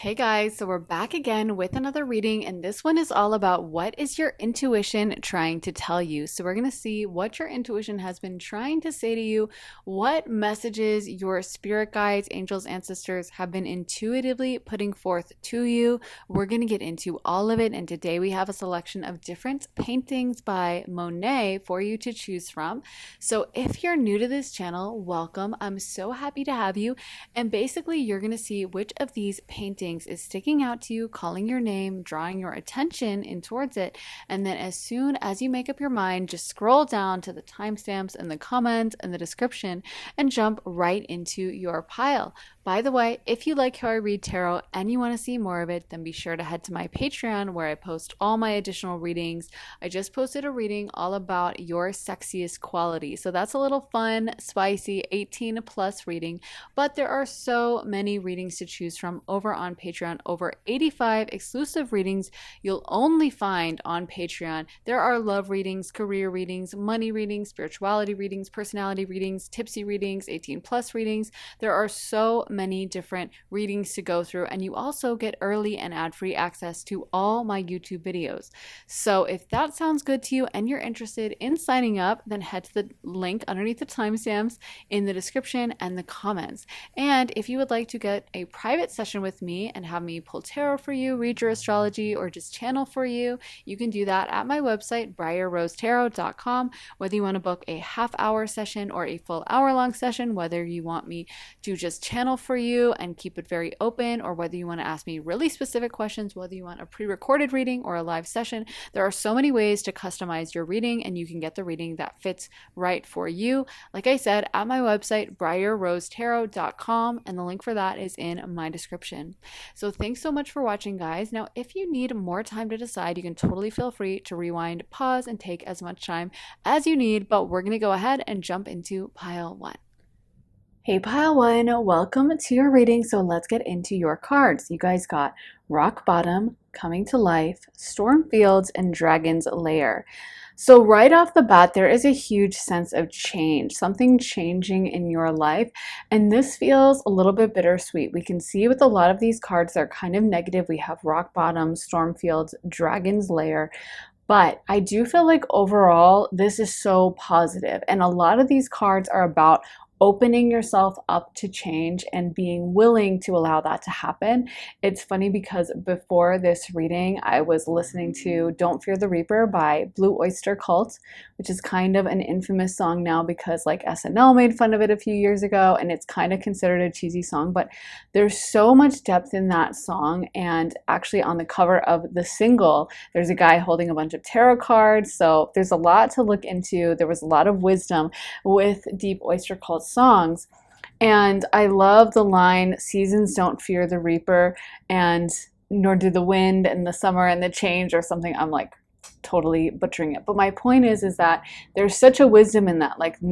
Hey guys, so we're back again with another reading, and this one is all about what is your intuition trying to tell you. So, we're going to see what your intuition has been trying to say to you, what messages your spirit guides, angels, ancestors have been intuitively putting forth to you. We're going to get into all of it, and today we have a selection of different paintings by Monet for you to choose from. So, if you're new to this channel, welcome. I'm so happy to have you, and basically, you're going to see which of these paintings is sticking out to you, calling your name, drawing your attention in towards it. And then as soon as you make up your mind, just scroll down to the timestamps and the comments and the description and jump right into your pile. By the way, if you like how I read tarot and you want to see more of it, then be sure to head to my Patreon where I post all my additional readings. I just posted a reading all about your sexiest quality. So that's a little fun, spicy 18 plus reading, but there are so many readings to choose from over on Patreon. Over 85 exclusive readings you'll only find on Patreon. There are love readings, career readings, money readings, spirituality readings, personality readings, tipsy readings, 18 plus readings. There are so many different readings to go through, and you also get early and ad-free access to all my YouTube videos. So if that sounds good to you and you're interested in signing up, then head to the link underneath the timestamps in the description and the comments. And if you would like to get a private session with me and have me pull tarot for you, read your astrology, or just channel for you, you can do that at my website, briarrosetarot.com. Whether you want to book a half-hour session or a full hour-long session, whether you want me to just channel for you and keep it very open, or whether you want to ask me really specific questions, whether you want a pre-recorded reading or a live session, there are so many ways to customize your reading, and you can get the reading that fits right for you. Like I said, at my website, briarrosetarot.com, and the link for that is in my description. So thanks so much for watching, guys. Now, if you need more time to decide, you can totally feel free to rewind, pause, and take as much time as you need, but we're going to go ahead and jump into pile one. Hey pile one, welcome to your reading. So let's get into your cards. You guys got Rock Bottom, Coming to Life, Storm Fields, and Dragon's Lair. So right off the bat, there is a huge sense of change, something changing in your life. And this feels a little bit bittersweet. We can see with a lot of these cards, they're kind of negative. We have Rock Bottom, Storm Fields, Dragon's Lair. But I do feel like overall, this is so positive. And a lot of these cards are about opening yourself up to change and being willing to allow that to happen. It's funny because before this reading, I was listening to Don't Fear the Reaper by Blue Oyster Cult, which is kind of an infamous song now because like SNL made fun of it a few years ago, and it's kind of considered a cheesy song, but there's so much depth in that song. And actually on the cover of the single, there's a guy holding a bunch of tarot cards. So there's a lot to look into. There was a lot of wisdom with Deep Oyster Cult songs. And I love the line, seasons don't fear the reaper, and nor do the wind and the summer and the change, or something. I'm like totally butchering it, but my point is that there's such a wisdom in that, like the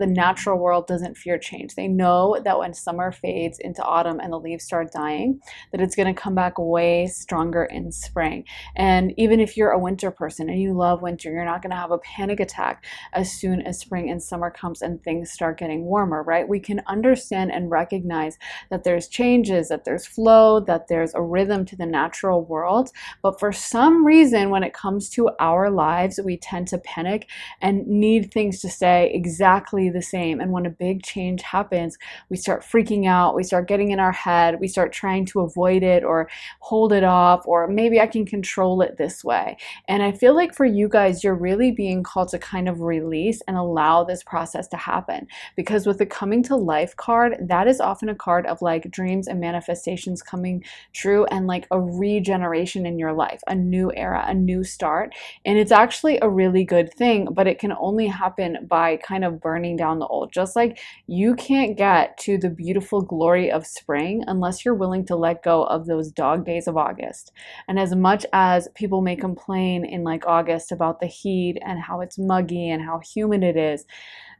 natural world doesn't fear change. They know that when summer fades into autumn and the leaves start dying, that it's going to come back way stronger in spring. And even if you're a winter person and you love winter, you're not going to have a panic attack as soon as spring and summer comes and things start getting warmer, right? We can understand and recognize that there's changes, that there's flow, that there's a rhythm to the natural world. But for some reason, when it comes to our lives, we tend to panic and need things to stay exactly the same. And when a big change happens, we start freaking out, we start getting in our head, we start trying to avoid it or hold it off, or maybe I can control it this way. And I feel like for you guys, you're really being called to kind of release and allow this process to happen. Because with the Coming to Life card, that is often a card of like dreams and manifestations coming true and like a regeneration in your life, a new era, a new start. And it's actually a really good thing, but it can only happen by kind of burning down the old. Just like you can't get to the beautiful glory of spring unless you're willing to let go of those dog days of August. And as much as people may complain in like August about the heat and how it's muggy and how humid it is,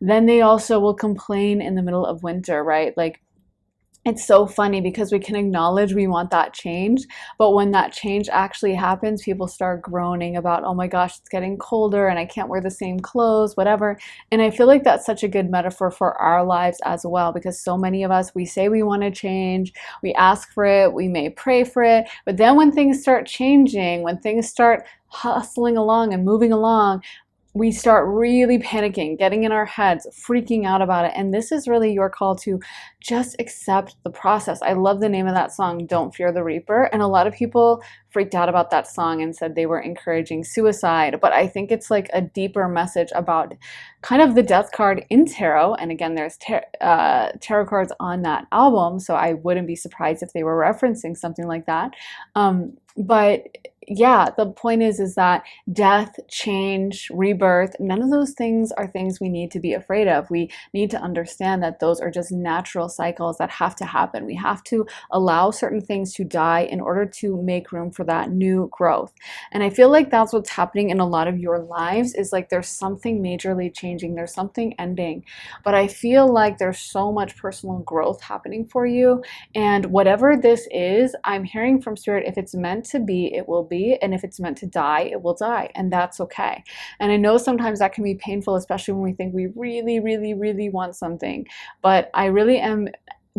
then they also will complain in the middle of winter, right? Like it's so funny because we can acknowledge we want that change, but when that change actually happens, people start groaning about, oh my gosh, it's getting colder and I can't wear the same clothes, whatever. And I feel like that's such a good metaphor for our lives as well, because so many of us, we say we want to change, we ask for it, we may pray for it, but then when things start changing, when things start hustling along and moving along, we start really panicking, getting in our heads, freaking out about it. And this is really your call to just accept the process. I love the name of that song, Don't Fear the Reaper. And a lot of people freaked out about that song and said they were encouraging suicide. But I think it's like a deeper message about kind of the death card in tarot. And again, there's tarot cards on that album. So I wouldn't be surprised if they were referencing something like that. But yeah, the point is that death, change, rebirth, none of those things are things we need to be afraid of. We need to understand that those are just natural cycles that have to happen. We have to allow certain things to die in order to make room for that new growth. And I feel like that's what's happening in a lot of your lives, is like there's something majorly changing, there's something ending. But I feel like there's so much personal growth happening for you. And whatever this is, I'm hearing from Spirit, if it's meant to be, it will be. And if it's meant to die, it will die. And that's okay. And I know sometimes that can be painful, especially when we think we really, really, really want something. But I really am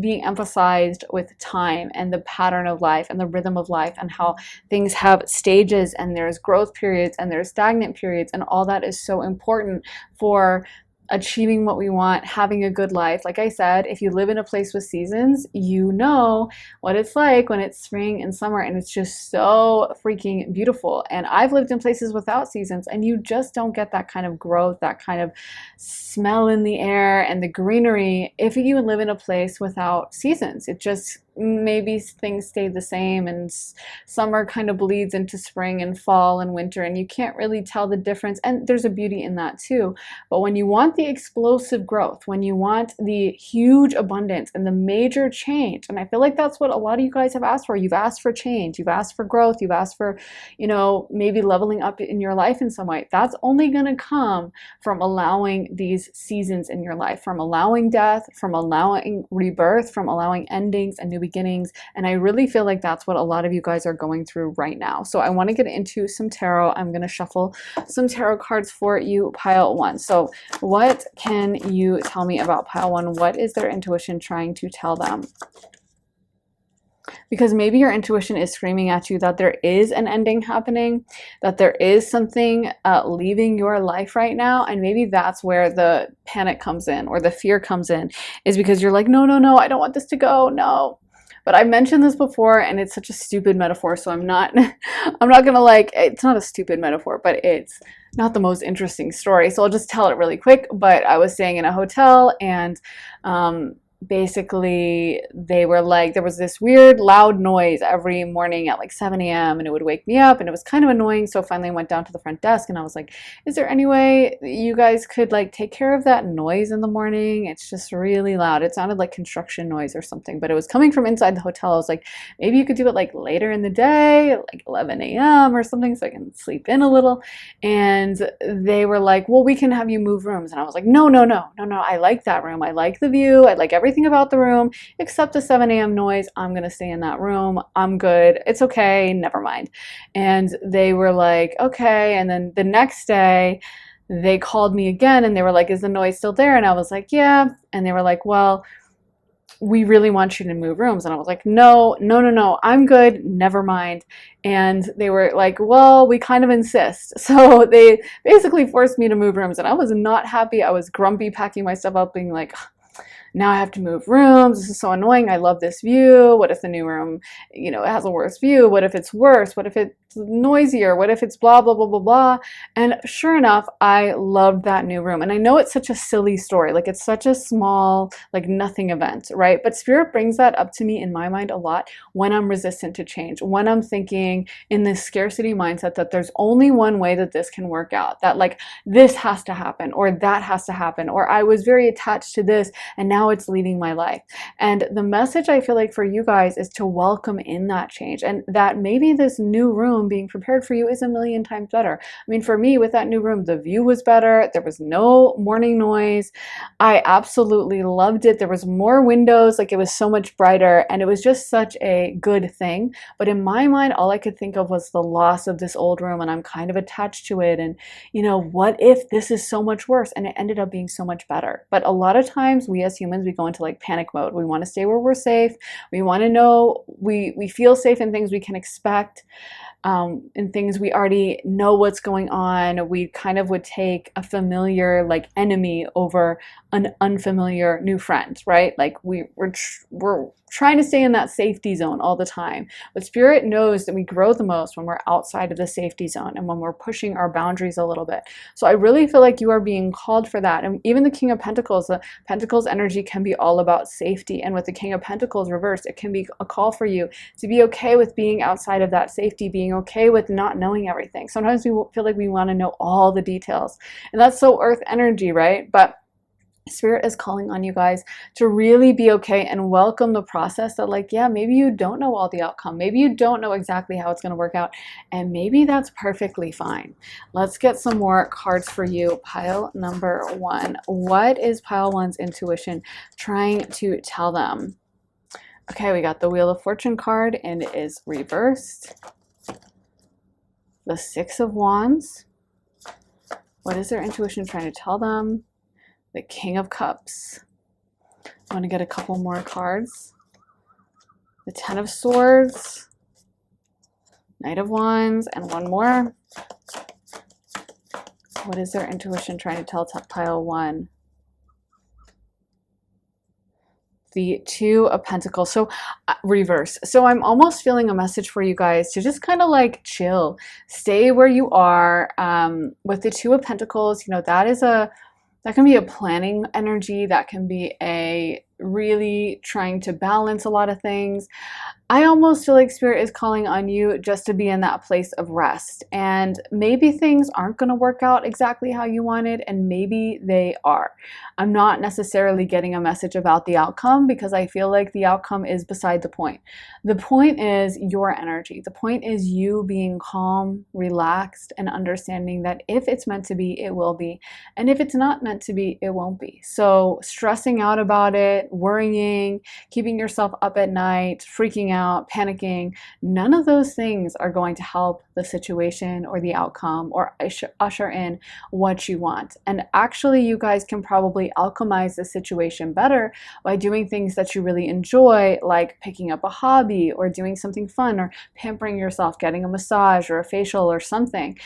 being emphasized with time and the pattern of life and the rhythm of life, and how things have stages, and there's growth periods and there's stagnant periods, and all that is so important for achieving what we want, having a good life. Like I said, if you live in a place with seasons, you know what it's like when it's spring and summer, and it's just so freaking beautiful. And I've lived in places without seasons, and you just don't get that kind of growth, that kind of smell in the air and the greenery if you live in a place without seasons. It just, maybe things stay the same, and summer kind of bleeds into spring and fall and winter, and you can't really tell the difference. And there's a beauty in that too. But when you want the explosive growth, when you want the huge abundance and the major change, and I feel like that's what a lot of you guys have asked for. You've asked for change, you've asked for growth, you've asked for, maybe leveling up in your life in some way. That's only going to come from allowing these seasons in your life, from allowing death, from allowing rebirth, from allowing endings and new beginnings. And I really feel like that's what a lot of you guys are going through right now. So I want to get into some tarot. I'm going to shuffle some tarot cards for you, pile one. So what can you tell me about pile one? What is their intuition trying to tell them? Because maybe your intuition is screaming at you that there is an ending happening, that there is something leaving your life right now. And maybe that's where the panic comes in, or the fear comes in, is because you're like, no, no, no, I don't want this to go. No. But I've mentioned this before, and it's such a stupid metaphor, so I'm not gonna it's not a stupid metaphor, but it's not the most interesting story. So I'll just tell it really quick. But I was staying in a hotel, and basically they were like, there was this weird loud noise every morning at like 7 a.m. and it would wake me up, and it was kind of annoying. So finally I went down to the front desk and I was like, is there any way you guys could like take care of that noise in the morning? It's just really loud. It sounded like construction noise or something, but it was coming from inside the hotel. I was like, maybe you could do it like later in the day, like 11 a.m. or something, so I can sleep in a little. And they were like, well, we can have you move rooms. And I was like, no, no, no, no, no. I like that room. I like the view. I like everything about the room except the 7 a.m. noise. I'm going to stay in that room. I'm good. It's okay. Never mind. And they were like, okay. And then the next day they called me again and they were like, is the noise still there? And I was like, yeah. And they were like, well, we really want you to move rooms. And I was like, no, no, no, no, I'm good. Never mind. And they were like, well, we kind of insist. So they basically forced me to move rooms, and I was not happy. I was grumpy, packing my stuff up, being like, now I have to move rooms. This is so annoying. I love this view. What if the new room, it has a worse view? What if it's worse? What if it's noisier? What if it's blah, blah, blah, blah, blah? And sure enough, I loved that new room. And I know it's such a silly story. Like, it's such a small, like, nothing event, right? But Spirit brings that up to me in my mind a lot when I'm resistant to change, when I'm thinking in this scarcity mindset that there's only one way that this can work out, that like this has to happen or that has to happen, or I was very attached to this and now now it's leaving my life. And the message I feel like for you guys is to welcome in that change, and that maybe this new room being prepared for you is a million times better. I mean, for me, with that new room, the view was better. There was no morning noise. I absolutely loved it. There was more windows, like it was so much brighter, and it was just such a good thing. But in my mind, all I could think of was the loss of this old room, and I'm kind of attached to it. And, you know, what if this is so much worse? And it ended up being so much better. But a lot of times we as humans, we go into like panic mode. We want to stay where we're safe. We want to know we feel safe in things we can expect. In things we already know what's going on. We kind of would take a familiar like enemy over an unfamiliar new friend, right? Like we're trying to stay in that safety zone all the time. But Spirit knows that we grow the most when we're outside of the safety zone and when we're pushing our boundaries a little bit. So I really feel like you are being called for that. And even the King of Pentacles, the Pentacles energy can be all about safety. And with the King of Pentacles reversed, it can be a call for you to be okay with being outside of that safety, being okay with not knowing everything. Sometimes we feel like we want to know all the details. And that's so Earth energy, right? But Spirit is calling on you guys to really be okay and welcome the process that, like, yeah, maybe you don't know all the outcome. Maybe you don't know exactly how it's going to work out. And maybe that's perfectly fine. Let's get some more cards for you. Pile number 1. What is pile 1's intuition trying to tell them? Okay, we got the Wheel of Fortune card and it is reversed. The 6 of Wands. What is their intuition trying to tell them? The King of Cups. I want to get a couple more cards. The 10 of Swords. Knight of Wands. And one more. What is their intuition trying to tell pile 1? The 2 of Pentacles. So reverse. So I'm almost feeling a message for you guys to just kind of like chill. Stay where you are. With the 2 of Pentacles, you know, that can be a planning energy. That can be a really trying to balance a lot of things. I almost feel like Spirit is calling on you just to be in that place of rest. And maybe things aren't going to work out exactly how you wanted, and maybe they are. I'm not necessarily getting a message about the outcome because I feel like the outcome is beside the point. The point is your energy. The point is you being calm, relaxed, and understanding that if it's meant to be, it will be. And if it's not meant to be, it won't be. So stressing out about it, worrying, keeping yourself up at night, freaking out, panicking, none of those things are going to help the situation or the outcome or usher in what you want. And actually, you guys can probably alchemize the situation better by doing things that you really enjoy, like picking up a hobby or doing something fun or pampering yourself, getting a massage or a facial or something.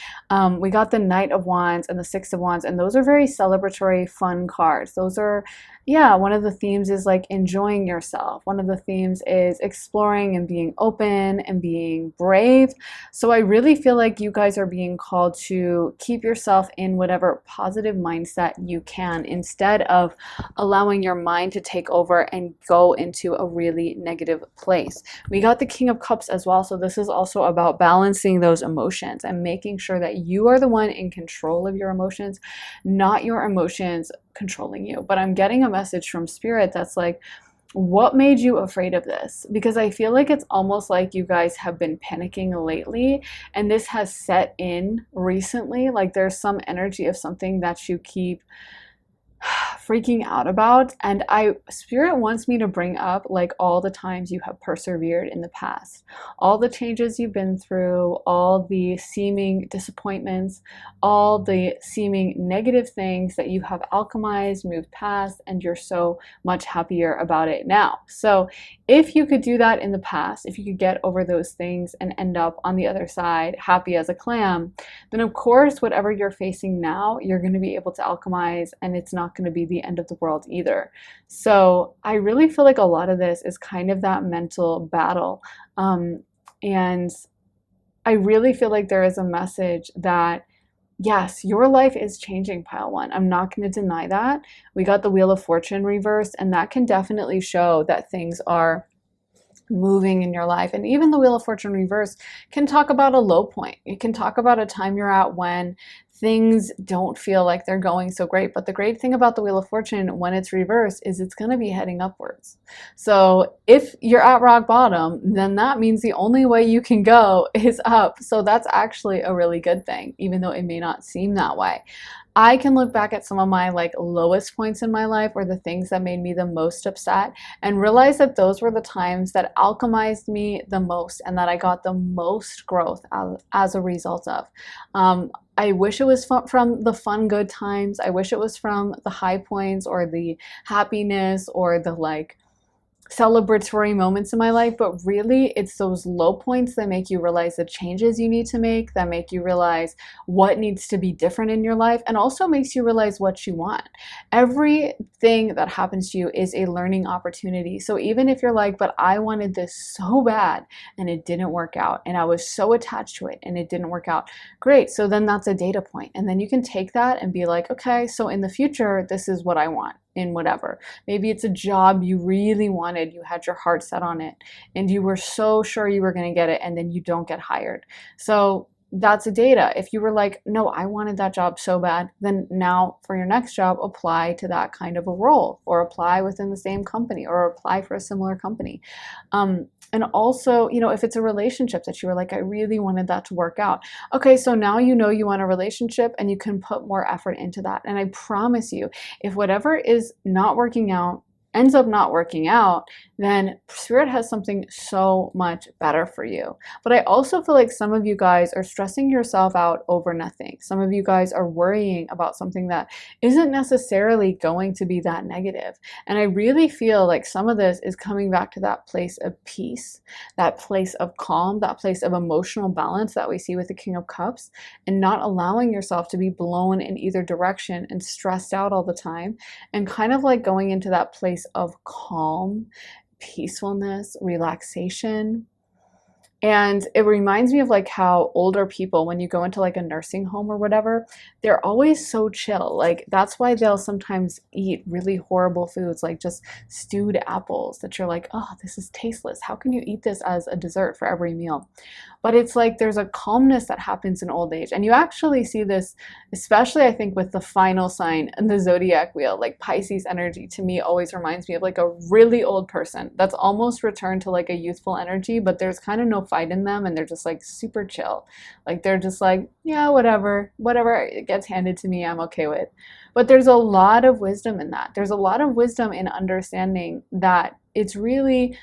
We got the Knight of Wands and the 6 of Wands, and those are very celebratory, fun cards. Those are, yeah, one of the themes is like enjoying yourself. One of the themes is exploring and being open and being brave. So I really feel like you guys are being called to keep yourself in whatever positive mindset you can instead of allowing your mind to take over and go into a really negative place. We got the King of Cups as well. So this is also about balancing those emotions and making sure that you are the one in control of your emotions, not your emotions controlling you. But I'm getting a message from Spirit that's like, what made you afraid of this? Because I feel like it's almost like you guys have been panicking lately, and this has set in recently. Like there's some energy of something that you keep freaking out about. And Spirit wants me to bring up like all the times you have persevered in the past, all the changes you've been through, all the seeming disappointments, all the seeming negative things that you have alchemized, moved past, and you're so much happier about it now. So if you could do that in the past, if you could get over those things and end up on the other side happy as a clam, then of course whatever you're facing now, you're going to be able to alchemize, and it's not going to be the end of the world either. So I really feel like a lot of this is kind of that mental battle. And I really feel like there is a message that yes, your life is changing, pile 1. I'm not going to deny that. We got the Wheel of Fortune reversed, and that can definitely show that things are moving in your life. And even the Wheel of Fortune reverse can talk about a low point. It can talk about a time you're at when things don't feel like they're going so great. But the great thing about the Wheel of Fortune when it's reversed is it's going to be heading upwards. So if you're at rock bottom, then that means the only way you can go is up. So that's actually a really good thing, even though it may not seem that way. I can look back at some of my like lowest points in my life or the things that made me the most upset and realize that those were the times that alchemized me the most and that I got the most growth as a result of. I wish it was from the fun, good times. I wish it was from the high points or the happiness or the like celebratory moments in my life, but really it's those low points that make you realize the changes you need to make, that make you realize what needs to be different in your life, and also makes you realize what you want. Everything that happens to you is a learning opportunity. So even if you're like, but I wanted this so bad and it didn't work out, and I was so attached to it and it didn't work out, great. So then that's a data point. And then you can take that and be like, okay, so in the future, this is what I want. In whatever. Maybe it's a job you really wanted, you had your heart set on it, and you were so sure you were going to get it, and then you don't get hired. So that's a data. If you were like, no, I wanted that job so bad, then now for your next job, apply to that kind of a role, or apply within the same company, or apply for a similar company. And also, you know, if it's a relationship that you were like, I really wanted that to work out. Okay, so now you know you want a relationship and you can put more effort into that. And I promise you, if whatever is not working out ends up not working out, then Spirit has something so much better for you. But I also feel like some of you guys are stressing yourself out over nothing. Some of you guys are worrying about something that isn't necessarily going to be that negative. And I really feel like some of this is coming back to that place of peace, that place of calm, that place of emotional balance that we see with the King of Cups, and not allowing yourself to be blown in either direction and stressed out all the time, and kind of like going into that place of calm, peacefulness, relaxation. And it reminds me of like how older people, when you go into like a nursing home or whatever, they're always so chill. Like that's why they'll sometimes eat really horrible foods, like just stewed apples that you're like, oh, this is tasteless. How can you eat this as a dessert for every meal? But it's like there's a calmness that happens in old age. And you actually see this, especially I think with the final sign in the zodiac wheel, like Pisces energy to me always reminds me of like a really old person that's almost returned to like a youthful energy, but there's kind of no fight in them and they're just like super chill. Like they're just like, yeah, whatever it gets handed to me, I'm okay with. But there's a lot of wisdom in that. There's a lot of wisdom in understanding that it's really,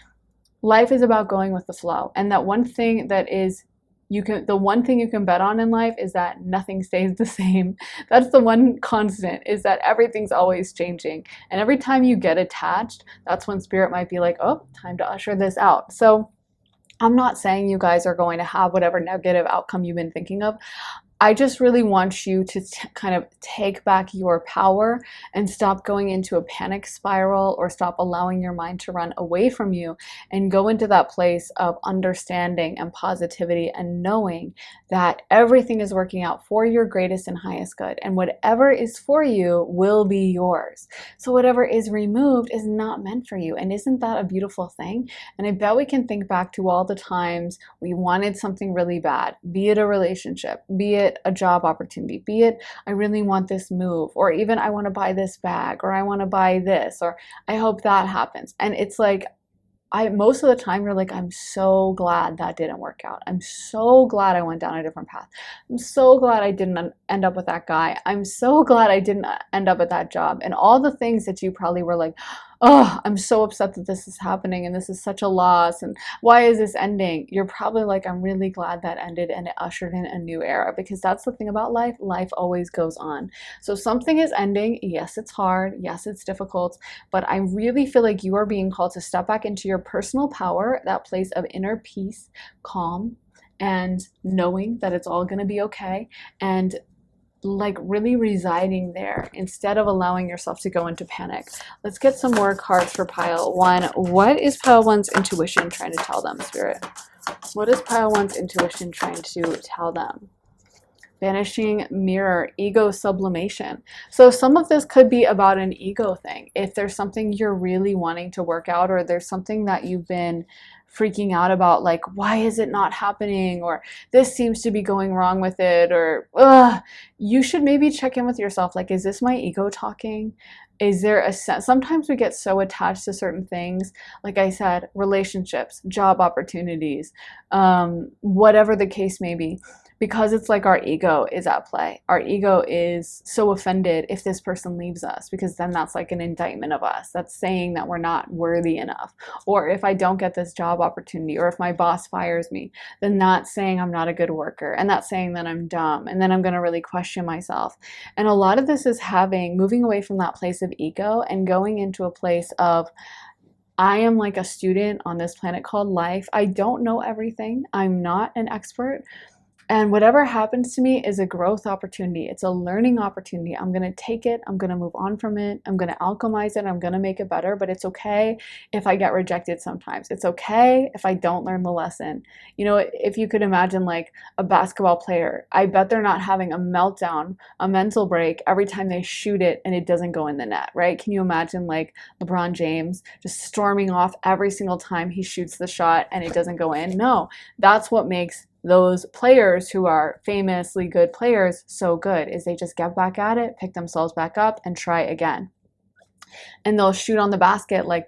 life is about going with the flow. And that one thing that is, the one thing you can bet on in life is that nothing stays the same. That's the one constant, is that everything's always changing. And every time you get attached, that's when Spirit might be like, oh, time to usher this out. So I'm not saying you guys are going to have whatever negative outcome you've been thinking of. I just really want you to kind of take back your power and stop going into a panic spiral, or stop allowing your mind to run away from you, and go into that place of understanding and positivity and knowing that everything is working out for your greatest and highest good, and whatever is for you will be yours. So whatever is removed is not meant for you. And isn't that a beautiful thing? And I bet we can think back to all the times we wanted something really bad, be it a relationship, be it a job opportunity, be it I really want this move, or even I want to buy this bag, or I want to buy this, or I hope that happens. And it's like, most of the time you're like, I'm so glad that didn't work out. I'm so glad I went down a different path. I'm so glad I didn't end up with that guy. I'm so glad I didn't end up at that job. And all the things that you probably were like, oh, I'm so upset that this is happening and this is such a loss and why is this ending? You're probably like, I'm really glad that ended and it ushered in a new era, because that's the thing about life. Life always goes on. So something is ending. Yes, it's hard. Yes, it's difficult. But I really feel like you are being called to step back into your personal power, that place of inner peace, calm, and knowing that it's all going to be okay. And like really residing there instead of allowing yourself to go into panic. Let's get some more cards for pile one. What is pile one's intuition trying to tell them, Spirit? What is pile one's intuition trying to tell them? Vanishing mirror, ego sublimation. So some of this could be about an ego thing. If there's something you're really wanting to work out, or there's something that you've been freaking out about like, why is it not happening? Or this seems to be going wrong with it, or ugh, you should maybe check in with yourself. Like, is this my ego talking? Is there a sense? Sometimes we get so attached to certain things, like I said, relationships, job opportunities, whatever the case may be, because it's like our ego is at play. Our ego is so offended if this person leaves us, because then that's like an indictment of us. That's saying that we're not worthy enough. Or if I don't get this job opportunity, or if my boss fires me, then that's saying I'm not a good worker, and that's saying that I'm dumb, and then I'm going to really question myself. And a lot of this is moving away from that place of ego and going into a place of, I am like a student on this planet called life. I don't know everything. I'm not an expert. And whatever happens to me is a growth opportunity. It's a learning opportunity. I'm going to take it. I'm going to move on from it. I'm going to alchemize it. I'm going to make it better. But it's okay if I get rejected sometimes. It's okay if I don't learn the lesson. You know, if you could imagine like a basketball player, I bet they're not having a meltdown, a mental break every time they shoot it and it doesn't go in the net, right? Can you imagine like LeBron James just storming off every single time he shoots the shot and it doesn't go in? No, that's what makes those players who are famously good players so good, is they just get back at it, pick themselves back up, and try again. And they'll shoot on the basket like,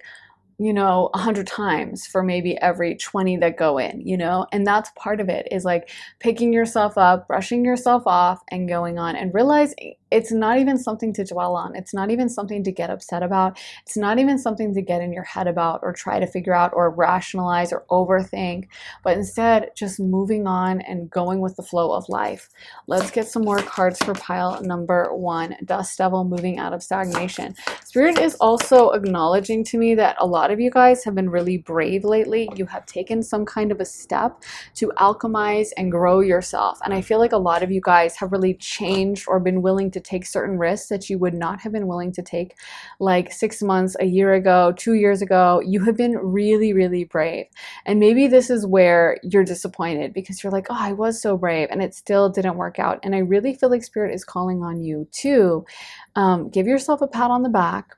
100 times for maybe every 20 that go in, and that's part of it, is like picking yourself up, brushing yourself off, and going on, and realizing it's not even something to dwell on. It's not even something to get upset about. It's not even something to get in your head about or try to figure out or rationalize or overthink, but instead just moving on and going with the flow of life. Let's get some more cards for pile number 1, Dust Devil, moving out of stagnation. Spirit is also acknowledging to me that a lot of you guys have been really brave lately. You have taken some kind of a step to alchemize and grow yourself. And I feel like a lot of you guys have really changed or been willing to take certain risks that you would not have been willing to take like 6 months, a year ago, 2 years ago. You have been really, really brave. And maybe this is where you're disappointed, because you're like, oh, I was so brave and it still didn't work out. And I really feel like Spirit is calling on you to give yourself a pat on the back,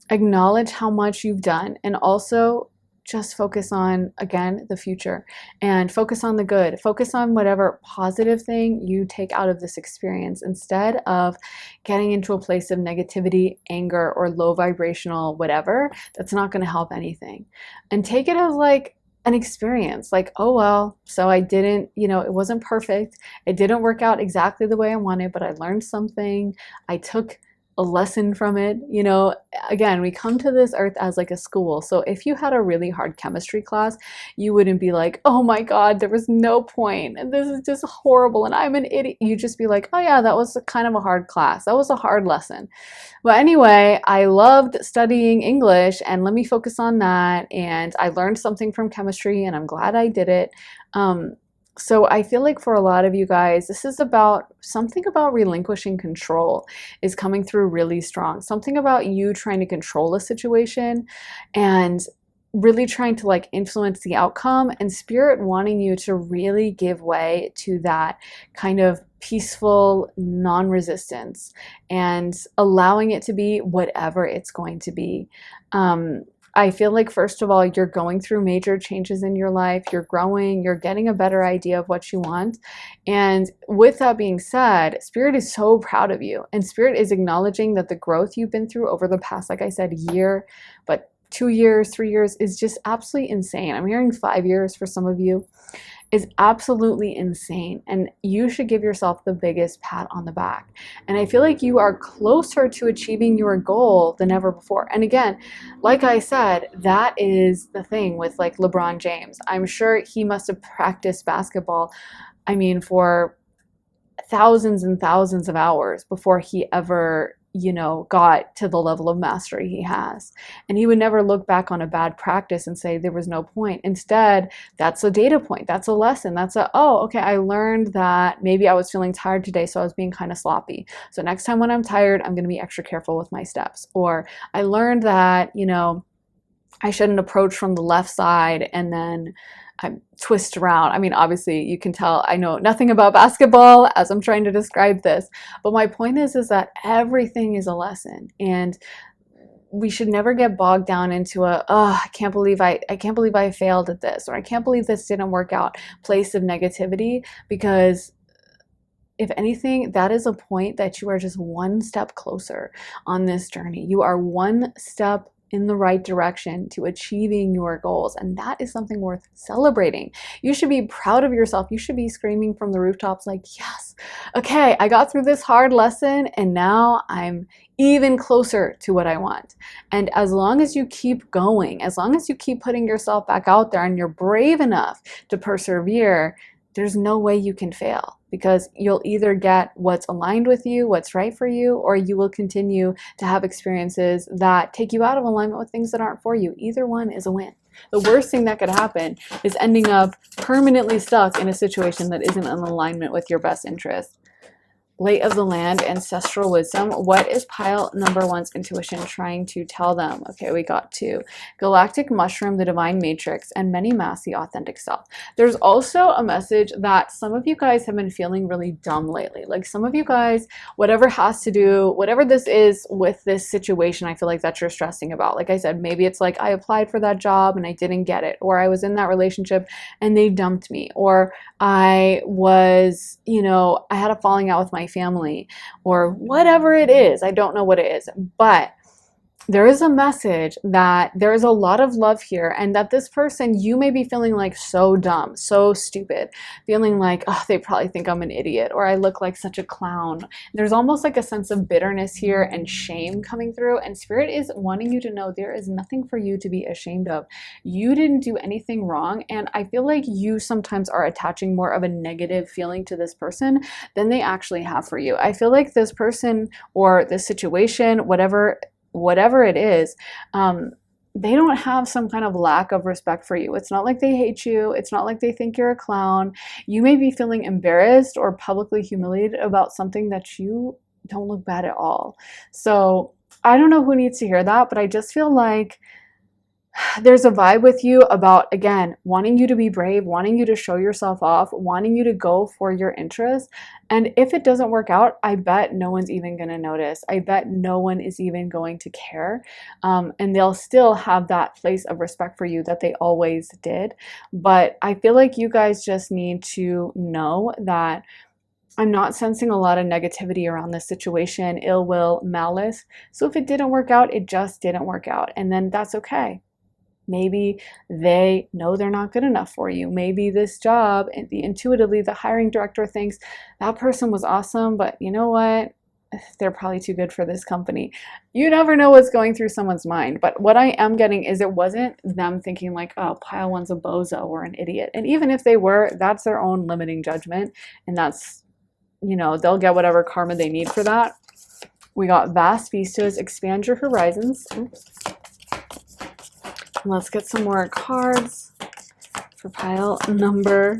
acknowledge how much you've done, and also just focus on, again, the future, and focus on the good. Focus on whatever positive thing you take out of this experience, instead of getting into a place of negativity, anger, or low vibrational whatever. That's not going to help anything. And take it as like an experience, like, oh well, so I didn't, it wasn't perfect. It didn't work out exactly the way I wanted, but I learned something. I took a lesson from it. Again, we come to this earth as like a school. So if you had a really hard chemistry class, you wouldn't be like, oh my God, there was no point, and this is just horrible, and I'm an idiot. You just be like, oh yeah, that was kind of a hard class. That was a hard lesson. But anyway, I loved studying English, and let me focus on that. And I learned something from chemistry, and I'm glad I did it. So I feel like for a lot of you guys, this is about something about relinquishing control is coming through really strong. Something about you trying to control a situation and really trying to like influence the outcome, and Spirit wanting you to really give way to that kind of peaceful non-resistance and allowing it to be whatever it's going to be. I feel like, first of all, you're going through major changes in your life. You're growing. You're getting a better idea of what you want. And with that being said, Spirit is so proud of you. And Spirit is acknowledging that the growth you've been through over the past, like I said, year, but 2 years, 3 years is just absolutely insane. I'm hearing 5 years for some of you. Is absolutely insane, and you should give yourself the biggest pat on the back. And I feel like you are closer to achieving your goal than ever before. And again, like I said, that is the thing with like LeBron James. I'm sure he must have practiced basketball, for thousands and thousands of hours before he ever got to the level of mastery he has. And he would never look back on a bad practice and say there was no point. Instead, that's a data point. That's a lesson. Oh, okay, I learned that maybe I was feeling tired today, so I was being kind of sloppy. So next time when I'm tired, I'm going to be extra careful with my steps. Or I learned that, I shouldn't approach from the left side and then I twist around. Obviously you can tell I know nothing about basketball as I'm trying to describe this, but my point is that everything is a lesson. And we should never get bogged down into a, oh, I can't believe I failed at this, or I can't believe this didn't work out place of negativity, because if anything, that is a point that you are just one step closer on this journey. You are one step in the right direction to achieving your goals, and that is something worth celebrating. You should be proud of yourself. You should be screaming from the rooftops like, yes, okay, I got through this hard lesson and now I'm even closer to what I want. And as long as you keep going, as long as you keep putting yourself back out there and you're brave enough to persevere, there's no way you can fail, because you'll either get what's aligned with you, what's right for you, or you will continue to have experiences that take you out of alignment with things that aren't for you. Either one is a win. The worst thing that could happen is ending up permanently stuck in a situation that isn't in alignment with your best interest. Lay of the land, ancestral wisdom. What is pile number one's intuition trying to tell them? Okay, we got two. Galactic mushroom, the divine matrix, and many mass, the authentic self. There's also a message that some of you guys have been feeling really dumb lately. Like some of you guys, whatever has to do, whatever this is with this situation, I feel like that you're stressing about. Like I said, maybe it's like I applied for that job and I didn't get it, or I was in that relationship and they dumped me, or I was, I had a falling out with my family, or whatever it is. I don't know what it is, but there is a message that there is a lot of love here, and that this person, you may be feeling like so dumb, so stupid, feeling like, oh, they probably think I'm an idiot, or I look like such a clown. There's almost like a sense of bitterness here and shame coming through, and Spirit is wanting you to know there is nothing for you to be ashamed of. You didn't do anything wrong, and I feel like you sometimes are attaching more of a negative feeling to this person than they actually have for you. I feel like this person or this situation, whatever it is, they don't have some kind of lack of respect for you. It's not like they hate you. It's not like they think you're a clown. You may be feeling embarrassed or publicly humiliated about something that you don't look bad at all. So I don't know who needs to hear that, but I just feel like there's a vibe with you about, again, wanting you to be brave, wanting you to show yourself off, wanting you to go for your interests. And if it doesn't work out, I bet no one's even going to notice. I bet no one is even going to care. And they'll still have that place of respect for you that they always did. But I feel like you guys just need to know that I'm not sensing a lot of negativity around this situation, ill will, malice. So if it didn't work out, it just didn't work out. And then that's okay. Maybe they know they're not good enough for you. Maybe this job, intuitively, the hiring director thinks that person was awesome, but you know what? They're probably too good for this company. You never know what's going through someone's mind. But what I am getting is it wasn't them thinking like, oh, pile one's a bozo or an idiot. And even if they were, that's their own limiting judgment. And that's, they'll get whatever karma they need for that. We got vast vistas, expand your horizons. Let's get some more cards for pile number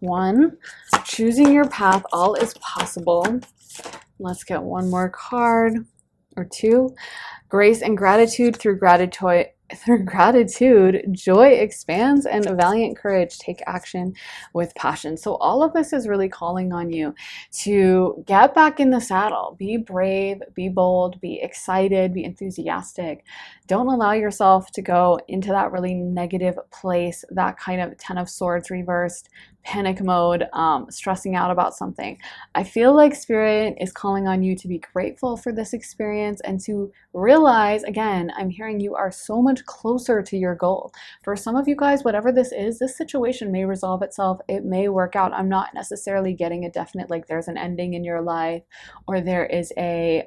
one. Choosing your path, all is possible. Let's get one more card or two. Grace and gratitude. Through gratitude, joy expands, and valiant courage, take action with passion. So all of this is really calling on you to get back in the saddle. Be brave, be bold, be excited, be enthusiastic. Don't allow yourself to go into that really negative place, that kind of 10 of Swords reversed, panic mode, stressing out about something. I feel like Spirit is calling on you to be grateful for this experience and to realize, again, I'm hearing you are so much closer to your goal. For some of you guys, whatever this is, this situation may resolve itself. It may work out. I'm not necessarily getting a definite, like there's an ending in your life or there is a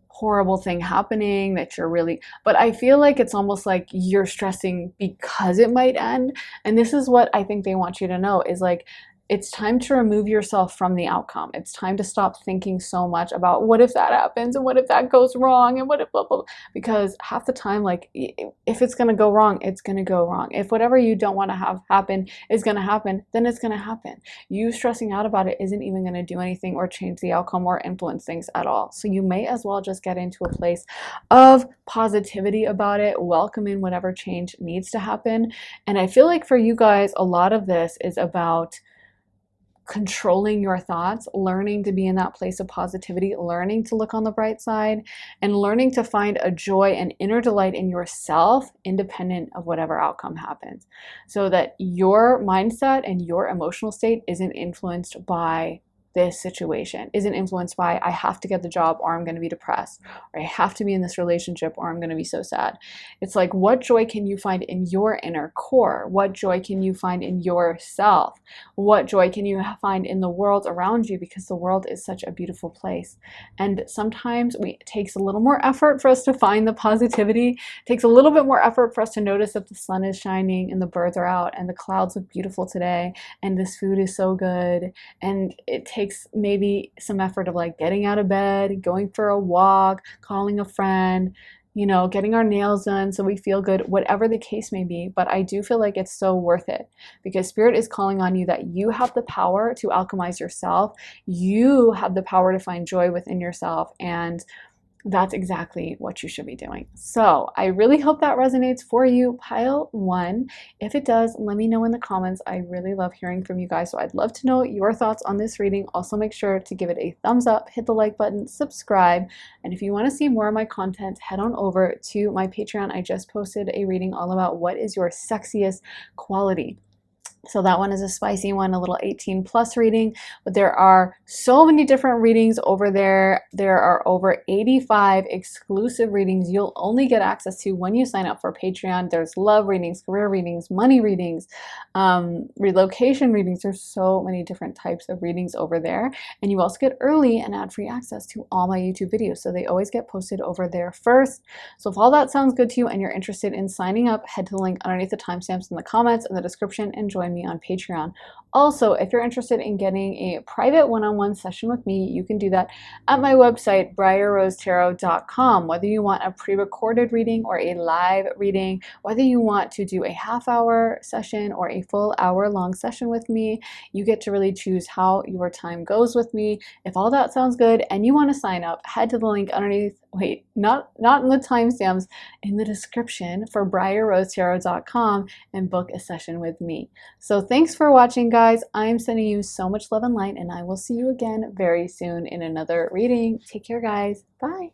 horrible thing happening that you're really, but I feel like it's almost like you're stressing because it might end. And this is what I think they want you to know is like, it's time to remove yourself from the outcome. It's time to stop thinking so much about what if that happens and what if that goes wrong and what if blah, blah, blah. Because half the time, like if it's going to go wrong, it's going to go wrong. If whatever you don't want to have happen is going to happen, then it's going to happen. You stressing out about it isn't even going to do anything or change the outcome or influence things at all. So you may as well just get into a place of positivity about it, welcome in whatever change needs to happen. And I feel like for you guys, a lot of this is about controlling your thoughts, learning to be in that place of positivity, learning to look on the bright side, and learning to find a joy and inner delight in yourself, independent of whatever outcome happens, so that your mindset and your emotional state isn't influenced by this situation, isn't influenced by I have to get the job or I'm going to be depressed, or I have to be in this relationship or I'm going to be so sad. It's like, what joy can you find in your inner core? What joy can you find in yourself? What joy can you find in the world around you? Because the world is such a beautiful place. And sometimes it takes a little more effort for us to find the positivity. It takes a little bit more effort for us to notice that the sun is shining and the birds are out and the clouds look beautiful today and this food is so good. And it takes maybe some effort of like getting out of bed, going for a walk, calling a friend, getting our nails done so we feel good, whatever the case may be. But I do feel like it's so worth it, because Spirit is calling on you that you have the power to alchemize yourself. You have the power to find joy within yourself, and that's exactly what you should be doing. So I really hope that resonates for you, pile one. If it does, let me know in the comments. I really love hearing from you guys. So I'd love to know your thoughts on this reading. Also, make sure to give it a thumbs up, hit the like button, subscribe. And if you want to see more of my content, head on over to my Patreon. I just posted a reading all about what is your sexiest quality. So that one is a spicy one, a little 18+ reading, but there are so many different readings over there. There are over 85 exclusive readings you'll only get access to when you sign up for Patreon. There's love readings, career readings, money readings, relocation readings. There's so many different types of readings over there. And you also get early and ad-free access to all my YouTube videos. So they always get posted over there first. So if all that sounds good to you and you're interested in signing up, head to the link underneath the timestamps in the comments and the description and join me on Patreon. Also, if you're interested in getting a private one-on-one session with me, you can do that at my website, briarrosetarot.com. Whether you want a pre-recorded reading or a live reading, whether you want to do a half-hour session or a full hour-long session with me, you get to really choose how your time goes with me. If all that sounds good and you want to sign up, head to the link underneath, not in the timestamps, in the description for briarrosetarot.com and book a session with me. So thanks for watching, guys. I'm sending you so much love and light, and I will see you again very soon in another reading. Take care, guys. Bye.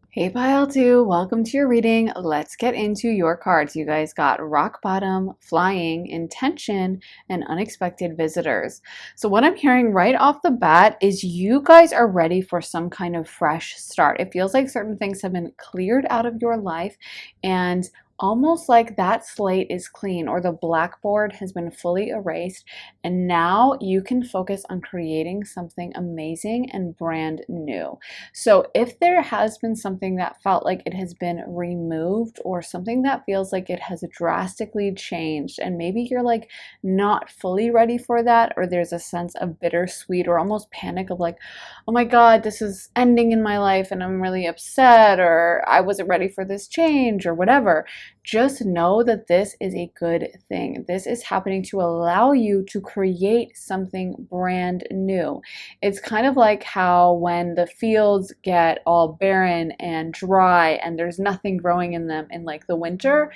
Hey, pile two, welcome to your reading. Let's get into your cards. You guys got rock bottom, flying, intention, and unexpected visitors. So what I'm hearing right off the bat is you guys are ready for some kind of fresh start. It feels like certain things have been cleared out of your life, and almost like that slate is clean, or the blackboard has been fully erased, and now you can focus on creating something amazing and brand new. So if there has been something that felt like it has been removed, or something that feels like it has drastically changed, and maybe you're like not fully ready for that, or there's a sense of bittersweet or almost panic of like, oh my God, this is ending in my life and I'm really upset, or I wasn't ready for this change, or whatever. Just know that this is a good thing. This is happening to allow you to create something brand new. It's kind of like how when the fields get all barren and dry and there's nothing growing in them in like the winter,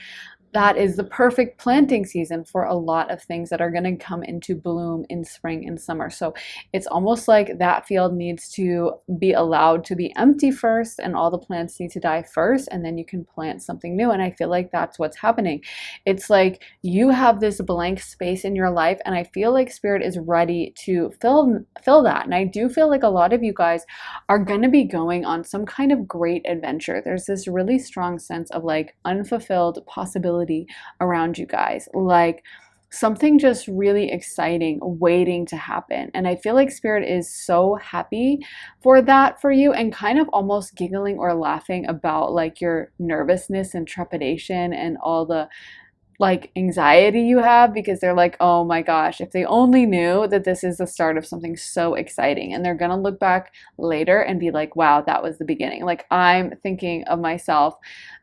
that is the perfect planting season for a lot of things that are going to come into bloom in spring and summer. So it's almost like that field needs to be allowed to be empty first, and all the plants need to die first, and then you can plant something new. And I feel like that's what's happening. It's like you have this blank space in your life, and I feel like Spirit is ready to fill that. And I do feel like a lot of you guys are going to be going on some kind of great adventure. There's this really strong sense of like unfulfilled possibility around you guys, like something just really exciting waiting to happen. And I feel like Spirit is so happy for that for you, and kind of almost giggling or laughing about like your nervousness and trepidation and all the like anxiety you have, because they're like, oh my gosh, if they only knew that this is the start of something so exciting. And they're gonna look back later and be like, wow, that was the beginning. Like, I'm thinking of myself,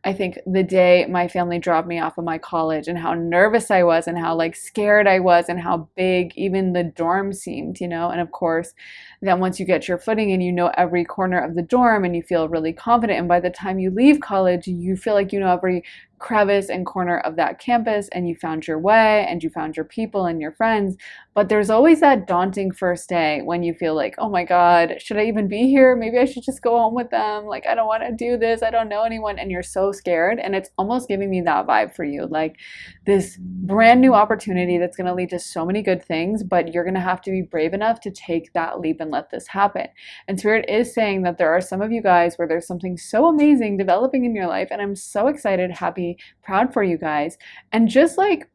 I think the day my family dropped me off of my college, and how nervous I was, and how like scared I was, and how big even the dorm seemed, you know. And of course, then once you get your footing and you know every corner of the dorm and you feel really confident, and by the time you leave college, you feel like you know every crevice and corner of that campus, and you found your way and you found your people and your friends. But there's always that daunting first day when you feel like, oh my God, should I even be here? Maybe I should just go home with them. Like, I don't want to do this. I don't know anyone. And you're so scared. And it's almost giving me that vibe for you. Like this brand new opportunity that's going to lead to so many good things, but you're going to have to be brave enough to take that leap and let this happen. And Spirit is saying that there are some of you guys where there's something so amazing developing in your life. And I'm so excited, happy, proud for you guys. And just like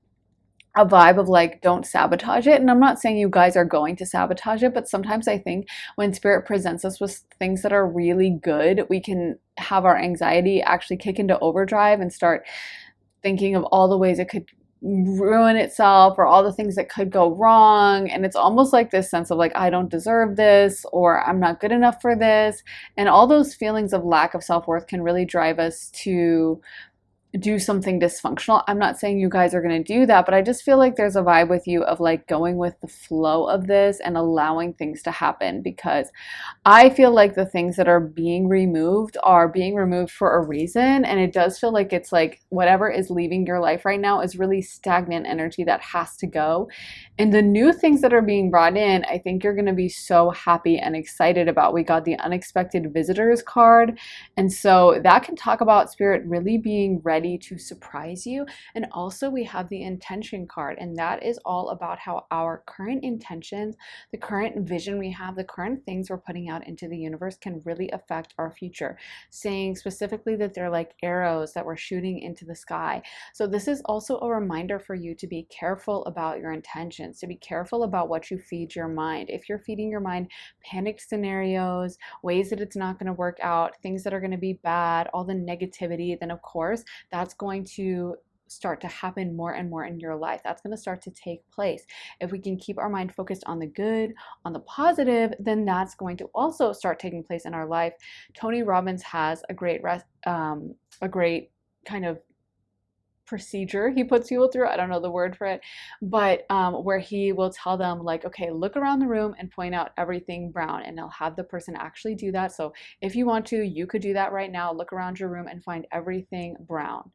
a vibe of like, don't sabotage it. And I'm not saying you guys are going to sabotage it, but sometimes I think when Spirit presents us with things that are really good, we can have our anxiety actually kick into overdrive and start thinking of all the ways it could ruin itself or all the things that could go wrong. And it's almost like this sense of like, I don't deserve this, or I'm not good enough for this. And all those feelings of lack of self-worth can really drive us to do something dysfunctional. I'm not saying you guys are going to do that, but I just feel like there's a vibe with you of like going with the flow of this and allowing things to happen, because I feel like the things that are being removed for a reason. And it does feel like it's like whatever is leaving your life right now is really stagnant energy that has to go. And the new things that are being brought in, I think you're going to be so happy and excited about. We got the unexpected visitors card. And so that can talk about Spirit really being ready to surprise you. And also we have the intention card, and that is all about how our current intentions, the current vision we have, the current things we're putting out into the universe can really affect our future, saying specifically that they're like arrows that we're shooting into the sky. So this is also a reminder for you to be careful about your intentions, to be careful about what you feed your mind. If you're feeding your mind panicked scenarios, ways that it's not going to work out, things that are going to be bad, all the negativity, then of course that's going to start to happen more and more in your life. That's going to start to take place. If we can keep our mind focused on the good, on the positive, then that's going to also start taking place in our life. Tony Robbins has a great kind of procedure he puts people through. I don't know the word for it, but where he will tell them like, okay, look around the room and point out everything brown, and he'll have the person actually do that. So if you want to, you could do that right now. Look around your room and find everything brown.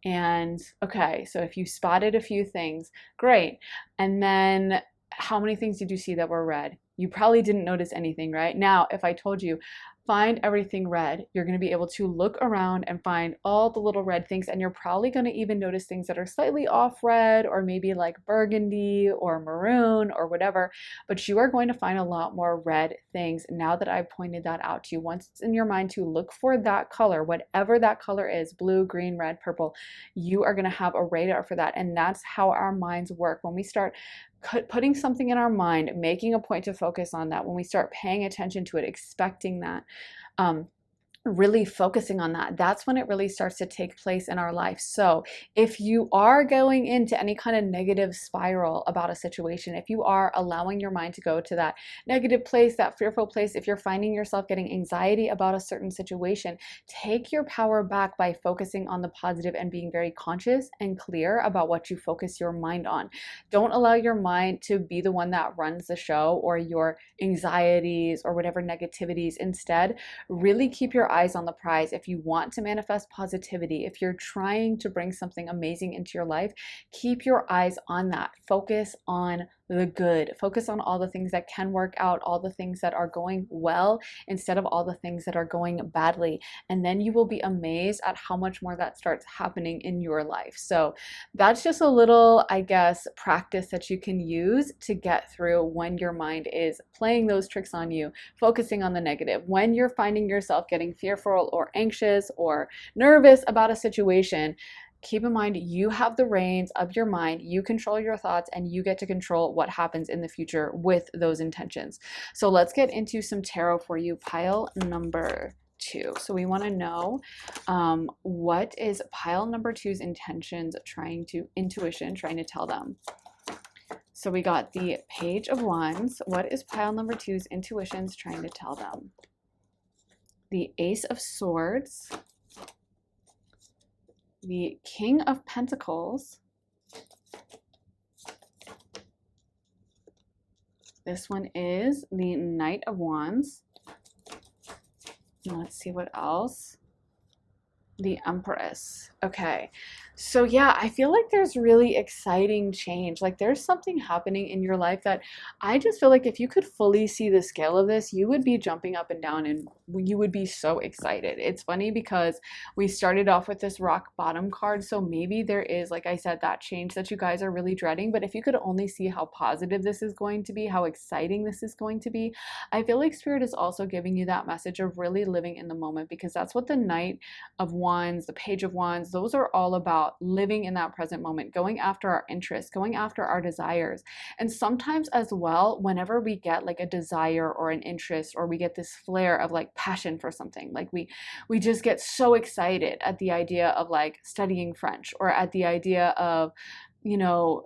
And okay, so if you spotted a few things, great. And then how many things did you see that were red? You probably didn't notice anything, right? Now, if I told you, find everything red, you're going to be able to look around and find all the little red things, and you're probably going to even notice things that are slightly off red, or maybe like burgundy or maroon or whatever, but you are going to find a lot more red things now that I've pointed that out to you. Once it's in your mind to look for that color, whatever that color is, blue, green, red, purple, you are going to have a radar for that. And that's how our minds work. When we start putting something in our mind, making a point to focus on that, when we start paying attention to it, expecting that, really focusing on that, that's when it really starts to take place in our life. So if you are going into any kind of negative spiral about a situation, if you are allowing your mind to go to that negative place, that fearful place, if you're finding yourself getting anxiety about a certain situation, take your power back by focusing on the positive and being very conscious and clear about what you focus your mind on. Don't allow your mind to be the one that runs the show, or your anxieties or whatever negativities. Instead, really keep your eyes on the prize. If you want to manifest positivity, if you're trying to bring something amazing into your life, keep your eyes on that. Focus on the good. Focus on all the things that can work out, all the things that are going well, instead of all the things that are going badly. And then you will be amazed at how much more that starts happening in your life. So that's just a little, I guess, practice that you can use to get through when your mind is playing those tricks on you, focusing on the negative. When you're finding yourself getting fearful or anxious or nervous about a situation, keep in mind you have the reins of your mind, you control your thoughts, and you get to control what happens in the future with those intentions. So let's get into some tarot for you, pile number 2. So we want to know what is pile number 2's intuition trying to tell them. So we got the Page of Wands. What is pile number 2's intuitions trying to tell them? The Ace of Swords, the King of Pentacles, this one is the Knight of Wands. Let's see what else. The Empress. Okay. So yeah, I feel like there's really exciting change. Like there's something happening in your life that I just feel like if you could fully see the scale of this, you would be jumping up and down and you would be so excited. It's funny because we started off with this rock bottom card, so maybe there is, like I said, that change that you guys are really dreading, but if you could only see how positive this is going to be, how exciting this is going to be, I feel like Spirit is also giving you that message of really living in the moment because that's what the Knight of Wands, the Page of Wands, those are all about living in that present moment, going after our interests, going after our desires. And sometimes as well, whenever we get like a desire or an interest, or we get this flare of like passion for something, like we just get so excited at the idea of like studying French, or at the idea of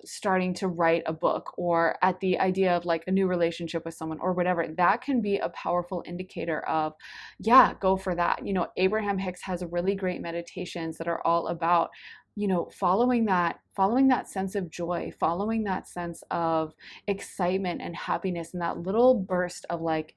starting to write a book, or at the idea of like a new relationship with someone or whatever, that can be a powerful indicator of, yeah, go for that. Abraham Hicks has really great meditations that are all about, following that sense of joy, following that sense of excitement and happiness, and that little burst of like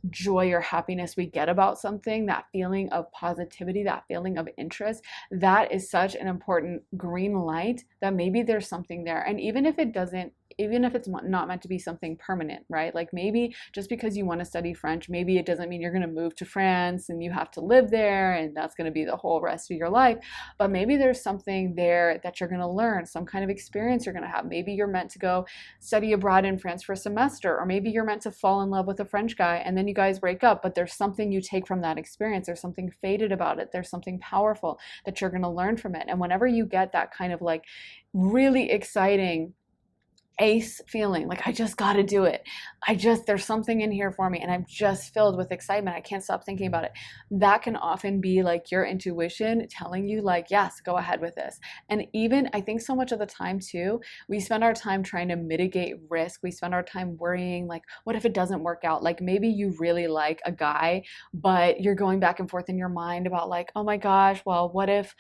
joy or happiness we get about something, that feeling of positivity, that feeling of interest, that is such an important green light that maybe there's something there. And even if it's not meant to be something permanent, right? Like maybe just because you want to study French, maybe it doesn't mean you're going to move to France and you have to live there and that's going to be the whole rest of your life. But maybe there's something there that you're going to learn, some kind of experience you're going to have. Maybe you're meant to go study abroad in France for a semester, or maybe you're meant to fall in love with a French guy and then you guys break up, but there's something you take from that experience. There's something fated about it. There's something powerful that you're going to learn from it. And whenever you get that kind of like really exciting ace feeling, like I just got to do it, there's something in here for me and I'm just filled with excitement, I can't stop thinking about it, that can often be like your intuition telling you like, yes, go ahead with this. And even I think so much of the time too, we spend our time trying to mitigate risk. We spend our time worrying like, what if it doesn't work out? Like maybe you really like a guy, but you're going back and forth in your mind about like, oh my gosh, well, what if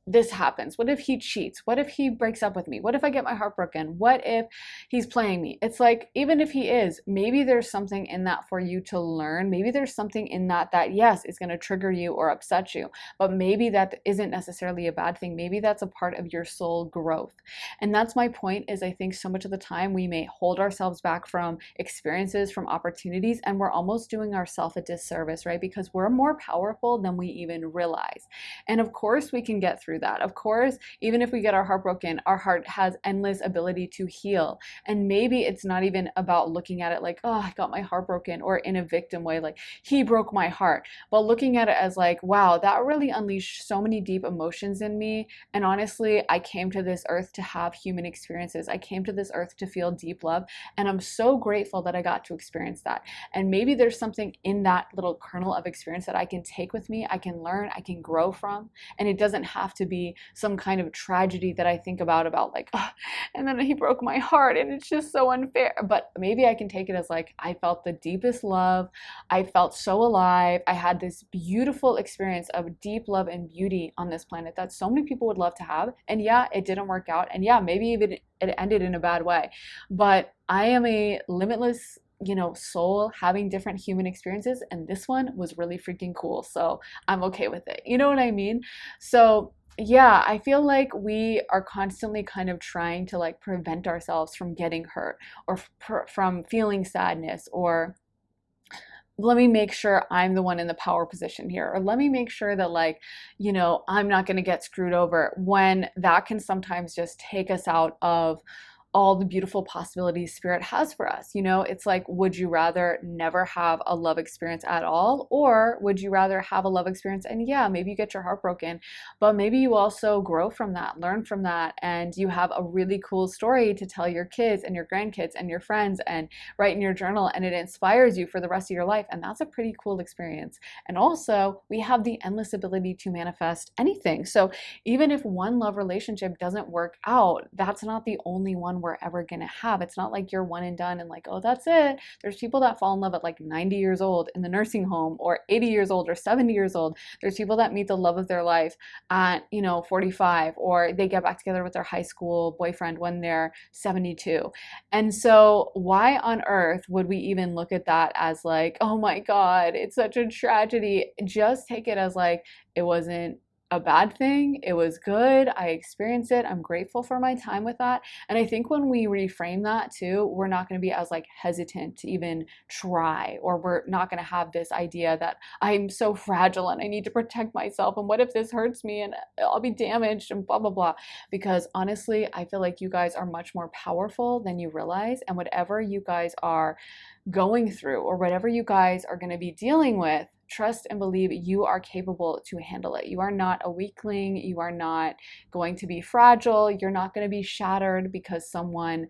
this happens? What if he cheats? What if he breaks up with me? What if I get my heart broken? What if he's playing me? It's like, even if he is, maybe there's something in that for you to learn. Maybe there's something in that yes, is going to trigger you or upset you, but maybe that isn't necessarily a bad thing. Maybe that's a part of your soul growth. And that's my point, is I think so much of the time we may hold ourselves back from experiences, from opportunities, and we're almost doing ourselves a disservice, right? Because we're more powerful than we even realize. And of course we can get through that. Of course, even if we get our heart broken, our heart has endless ability to heal. And maybe it's not even about looking at it like, oh, I got my heart broken, or in a victim way, like he broke my heart, but looking at it as like, wow, that really unleashed so many deep emotions in me. And honestly, I came to this earth to have human experiences. I came to this earth to feel deep love. And I'm so grateful that I got to experience that. And maybe there's something in that little kernel of experience that I can take with me, I can learn, I can grow from. And it doesn't have to be some kind of tragedy that I think about like, oh, and then he broke my heart and it's just so unfair. But maybe I can take it as like, I felt the deepest love. I felt so alive. I had this beautiful experience of deep love and beauty on this planet that so many people would love to have. And yeah, it didn't work out. And yeah, maybe even it ended in a bad way. But I am a limitless soul having different human experiences, and this one was really freaking cool, so I'm okay with it. You know what I mean? So yeah, I feel like we are constantly kind of trying to like prevent ourselves from getting hurt, or from feeling sadness, or let me make sure I'm the one in the power position here, or let me make sure that like, I'm not going to get screwed over, when that can sometimes just take us out of all the beautiful possibilities Spirit has for us. It's like, would you rather never have a love experience at all? Or would you rather have a love experience and yeah, maybe you get your heart broken, but maybe you also grow from that, learn from that, and you have a really cool story to tell your kids and your grandkids and your friends and write in your journal, and it inspires you for the rest of your life. And that's a pretty cool experience. And also, we have the endless ability to manifest anything. So even if one love relationship doesn't work out, that's not the only one we're ever going to have. It's not like you're one and done and like, oh, that's it. There's people that fall in love at like 90 years old in the nursing home, or 80 years old, or 70 years old. There's people that meet the love of their life at, 45, or they get back together with their high school boyfriend when they're 72. And so why on earth would we even look at that as like, oh my God, it's such a tragedy? Just take it as like, it wasn't a bad thing. It was good. I experienced it. I'm grateful for my time with that. And I think when we reframe that too, we're not going to be as like hesitant to even try, or we're not going to have this idea that I'm so fragile and I need to protect myself. And what if this hurts me and I'll be damaged and blah, blah, blah. Because honestly, I feel like you guys are much more powerful than you realize. And whatever you guys are going through, or whatever you guys are going to be dealing with, trust and believe you are capable to handle it. You are not a weakling. You are not going to be fragile. You're not going to be shattered because someone,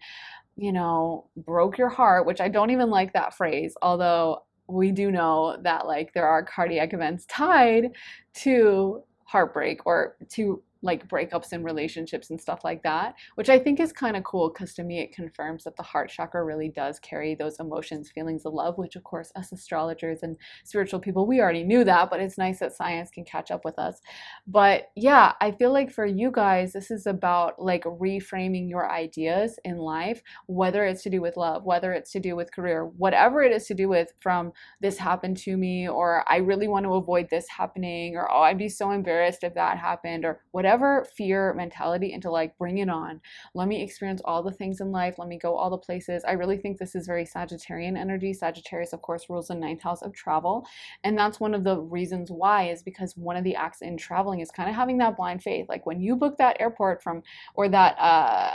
broke your heart, which I don't even like that phrase, although we do know that like there are cardiac events tied to heartbreak, or to like breakups in relationships and stuff like that, which I think is kind of cool, because to me it confirms that the heart chakra really does carry those emotions, feelings of love, which of course us astrologers and spiritual people, we already knew that, but it's nice that science can catch up with us. But yeah, I feel like for you guys, this is about like reframing your ideas in life, whether it's to do with love, whether it's to do with career, whatever it is to do with, from this happened to me, or I really want to avoid this happening, or oh, I'd be so embarrassed if that happened, or whatever fear mentality, into like, bring it on. Let me experience all the things in life. Let me go all the places. I really think this is very Sagittarian energy. Sagittarius, of course, rules the ninth house of travel. And that's one of the reasons why, is because one of the acts in traveling is kind of having that blind faith. Like when you book that airport from, or that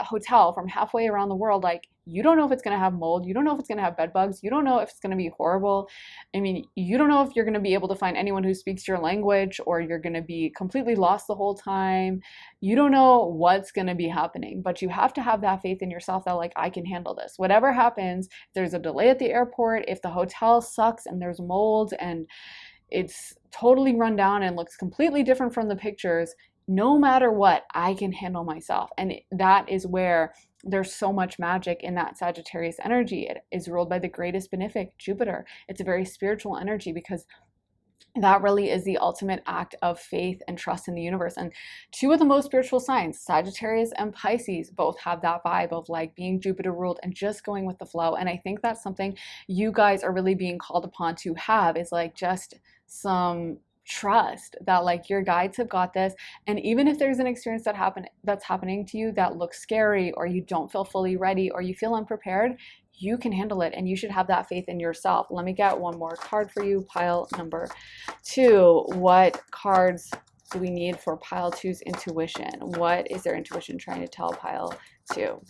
hotel from halfway around the world, like you don't know if it's going to have mold. You don't know if it's going to have bed bugs. You don't know if it's going to be horrible. I mean, you don't know if you're going to be able to find anyone who speaks your language, or you're going to be completely lost the whole time. You don't know what's going to be happening, but you have to have that faith in yourself that like, I can handle this. Whatever happens, if there's a delay at the airport, if the hotel sucks and there's mold and it's totally run down and looks completely different from the pictures, no matter what, I can handle myself. And that is where there's so much magic in that Sagittarius energy. It is ruled by the greatest benefic, Jupiter. It's a very spiritual energy, because that really is the ultimate act of faith and trust in the universe. And two of the most spiritual signs, Sagittarius and Pisces, both have that vibe of like being Jupiter ruled and just going with the flow. And I think that's something you guys are really being called upon to have, is like just some trust that like your guides have got this. And even if there's an experience that's happening to you that looks scary, or you don't feel fully ready, or you feel unprepared, you can handle it, and you should have that faith in yourself. Let me get one more card for you, pile number 2. What cards do we need for pile 2's intuition? What is their intuition trying to tell pile 2?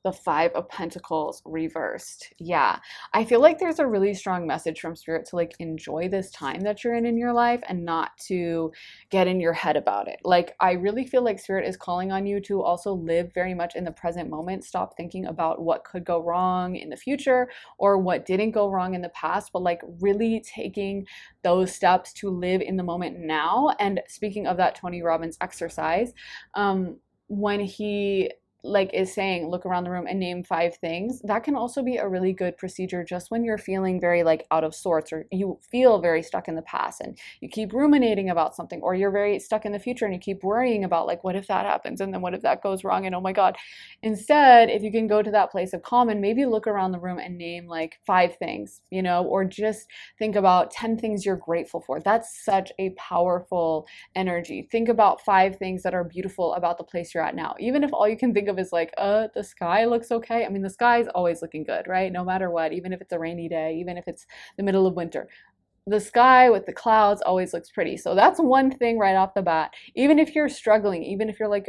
The 5 of Pentacles reversed. Yeah, I feel like there's a really strong message from Spirit to like enjoy this time that you're in your life, and not to get in your head about it. Like, I really feel like Spirit is calling on you to also live very much in the present moment. Stop thinking about what could go wrong in the future, or what didn't go wrong in the past, but like really taking those steps to live in the moment now. And speaking of that Tony Robbins exercise, when he like is saying, look around the room and name 5 things, that can also be a really good procedure just when you're feeling very like out of sorts, or you feel very stuck in the past and you keep ruminating about something, or you're very stuck in the future and you keep worrying about like, what if that happens, and then what if that goes wrong, and oh my God. Instead, if you can go to that place of calm and maybe look around the room and name like 5 things, or just think about 10 things you're grateful for. That's such a powerful energy. Think about 5 things that are beautiful about the place you're at now, even if all you can think of is like, the sky looks okay. I mean, the sky is always looking good, right? No matter what, even if it's a rainy day, even if it's the middle of winter, the sky with the clouds always looks pretty. So that's one thing right off the bat. Even if you're struggling, even if you're like,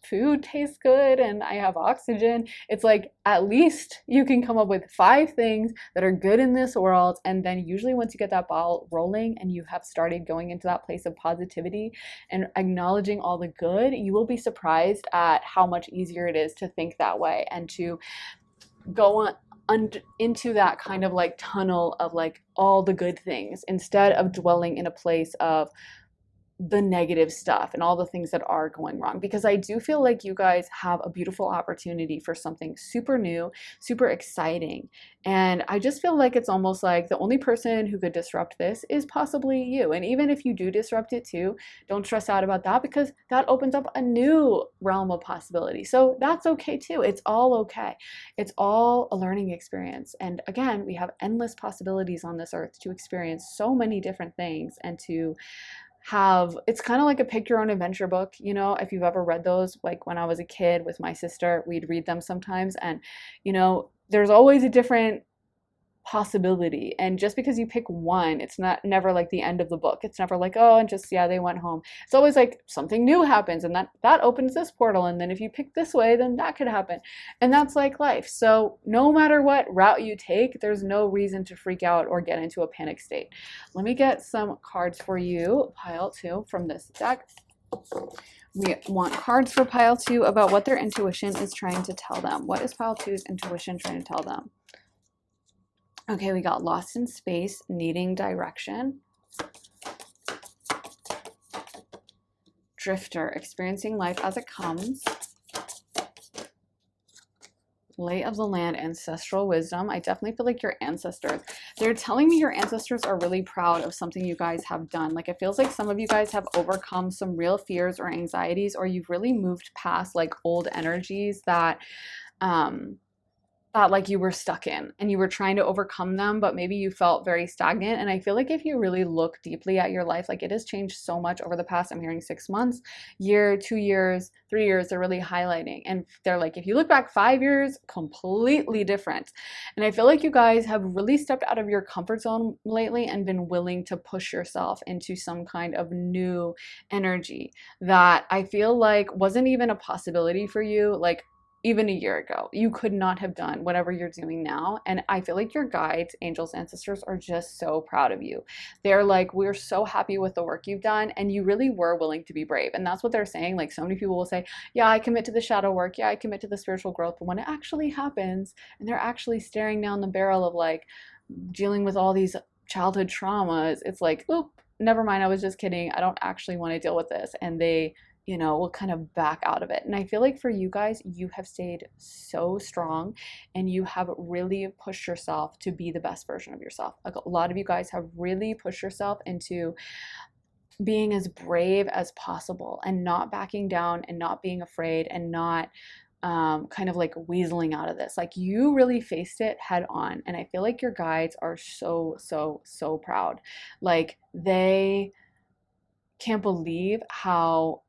food tastes good and I have oxygen, it's like, at least you can come up with 5 things that are good in this world. And then usually once you get that ball rolling and you have started going into that place of positivity and acknowledging all the good, you will be surprised at how much easier it is to think that way and to go on into that kind of like tunnel of like all the good things, instead of dwelling in a place of the negative stuff and all the things that are going wrong, because I do feel like you guys have a beautiful opportunity for something super new, super exciting. And I just feel like it's almost like the only person who could disrupt this is possibly you. And even if you do disrupt it too, don't stress out about that, because that opens up a new realm of possibility. So that's okay too. It's all okay. It's all a learning experience. And again, we have endless possibilities on this earth to experience so many different things and to have, it's kind of like a pick your own adventure book, you know, if you've ever read those. Like when I was a kid with my sister, we'd read them sometimes, and you know, there's always a different possibility. And just because you pick one, it's not never like the end of the book. It's never like, oh, and just yeah, they went home. It's always like something new happens, and that opens this portal, and then if you pick this way, then that could happen. And that's like life. So no matter what route you take, there's no reason to freak out or get into a panic state. Let me get some cards for you, pile two, from this deck. We want cards for pile two about what their intuition is trying to tell them. What is pile two's intuition trying to tell them? Okay, we got lost in space, needing direction. Drifter, experiencing life as it comes. Lay of the land, ancestral wisdom. I definitely feel like your ancestors, they're telling me your ancestors are really proud of something you guys have done. Like it feels like some of you guys have overcome some real fears or anxieties, or you've really moved past like old energies that like you were stuck in, and you were trying to overcome them, but maybe you felt very stagnant. And I feel like if you really look deeply at your life, like it has changed so much over the past, I'm hearing 6 months, year, 2 years, 3 years, they're really highlighting. And they're like, if you look back 5 years, completely different. And I feel like you guys have really stepped out of your comfort zone lately and been willing to push yourself into some kind of new energy that I feel like wasn't even a possibility for you. Like even a year ago, you could not have done whatever you're doing now. And I feel like your guides, angels, ancestors are just so proud of you. They're like, we're so happy with the work you've done. And you really were willing to be brave. And that's what they're saying. Like so many people will say, yeah, I commit to the shadow work. Yeah, I commit to the spiritual growth. But when it actually happens and they're actually staring down the barrel of like dealing with all these childhood traumas, it's like, oop, never mind. I was just kidding. I don't actually want to deal with this. And they, you know, will kind of back out of it. And I feel like for you guys, you have stayed so strong and you have really pushed yourself to be the best version of yourself. Like a lot of you guys have really pushed yourself into being as brave as possible and not backing down and not being afraid and not kind of like weaseling out of this. Like you really faced it head on. And I feel like your guides are so, so, so proud. Like they can't believe how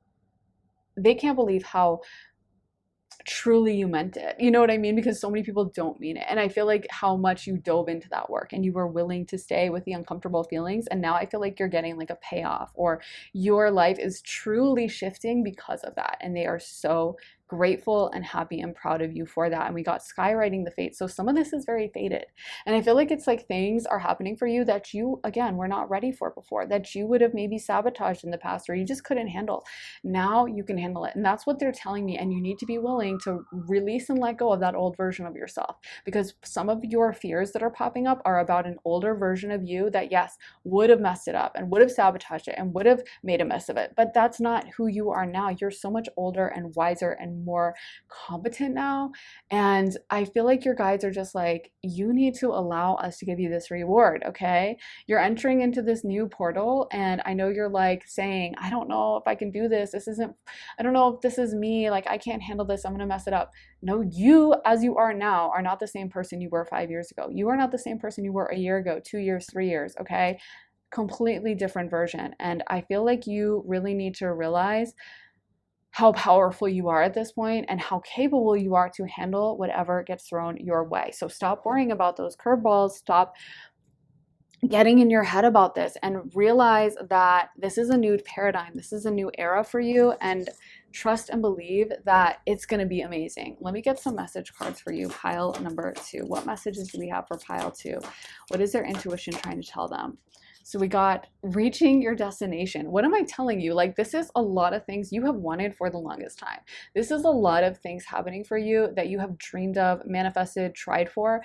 truly you meant it. You know what I mean? Because so many people don't mean it. And I feel like how much you dove into that work and you were willing to stay with the uncomfortable feelings. And now I feel like you're getting like a payoff, or your life is truly shifting because of that. And they are so grateful and happy and proud of you for that. And we got skywriting the fate. So some of this is very fated. And I feel like it's like things are happening for you that you, again, were not ready for before, that you would have maybe sabotaged in the past or you just couldn't handle. Now you can handle it. And that's what they're telling me. And you need to be willing to release and let go of that old version of yourself, because some of your fears that are popping up are about an older version of you that, yes, would have messed it up and would have sabotaged it and would have made a mess of it. But that's not who you are now. You're so much older and wiser and more competent now. And I feel like your guides are just like, you need to allow us to give you this reward. Okay, you're entering into this new portal, and I know you're like saying, I don't know if I can do this. I don't know if this is me. Like I can't handle this. I'm gonna mess it up. No, you as you are now are not the same person you were 5 years ago. You are not the same person you were a year ago, 2 years, 3 years. Okay, completely different version. And I feel like you really need to realize how powerful you are at this point and how capable you are to handle whatever gets thrown your way. So stop worrying about those curveballs. Stop getting in your head about this and realize that this is a new paradigm. This is a new era for you, and trust and believe that it's going to be amazing. Let me get some message cards for you. Pile number 2. What messages do we have for pile 2? What is their intuition trying to tell them? So we got reaching your destination. What am I telling you? Like this is a lot of things you have wanted for the longest time. This is a lot of things happening for you that you have dreamed of, manifested, tried for.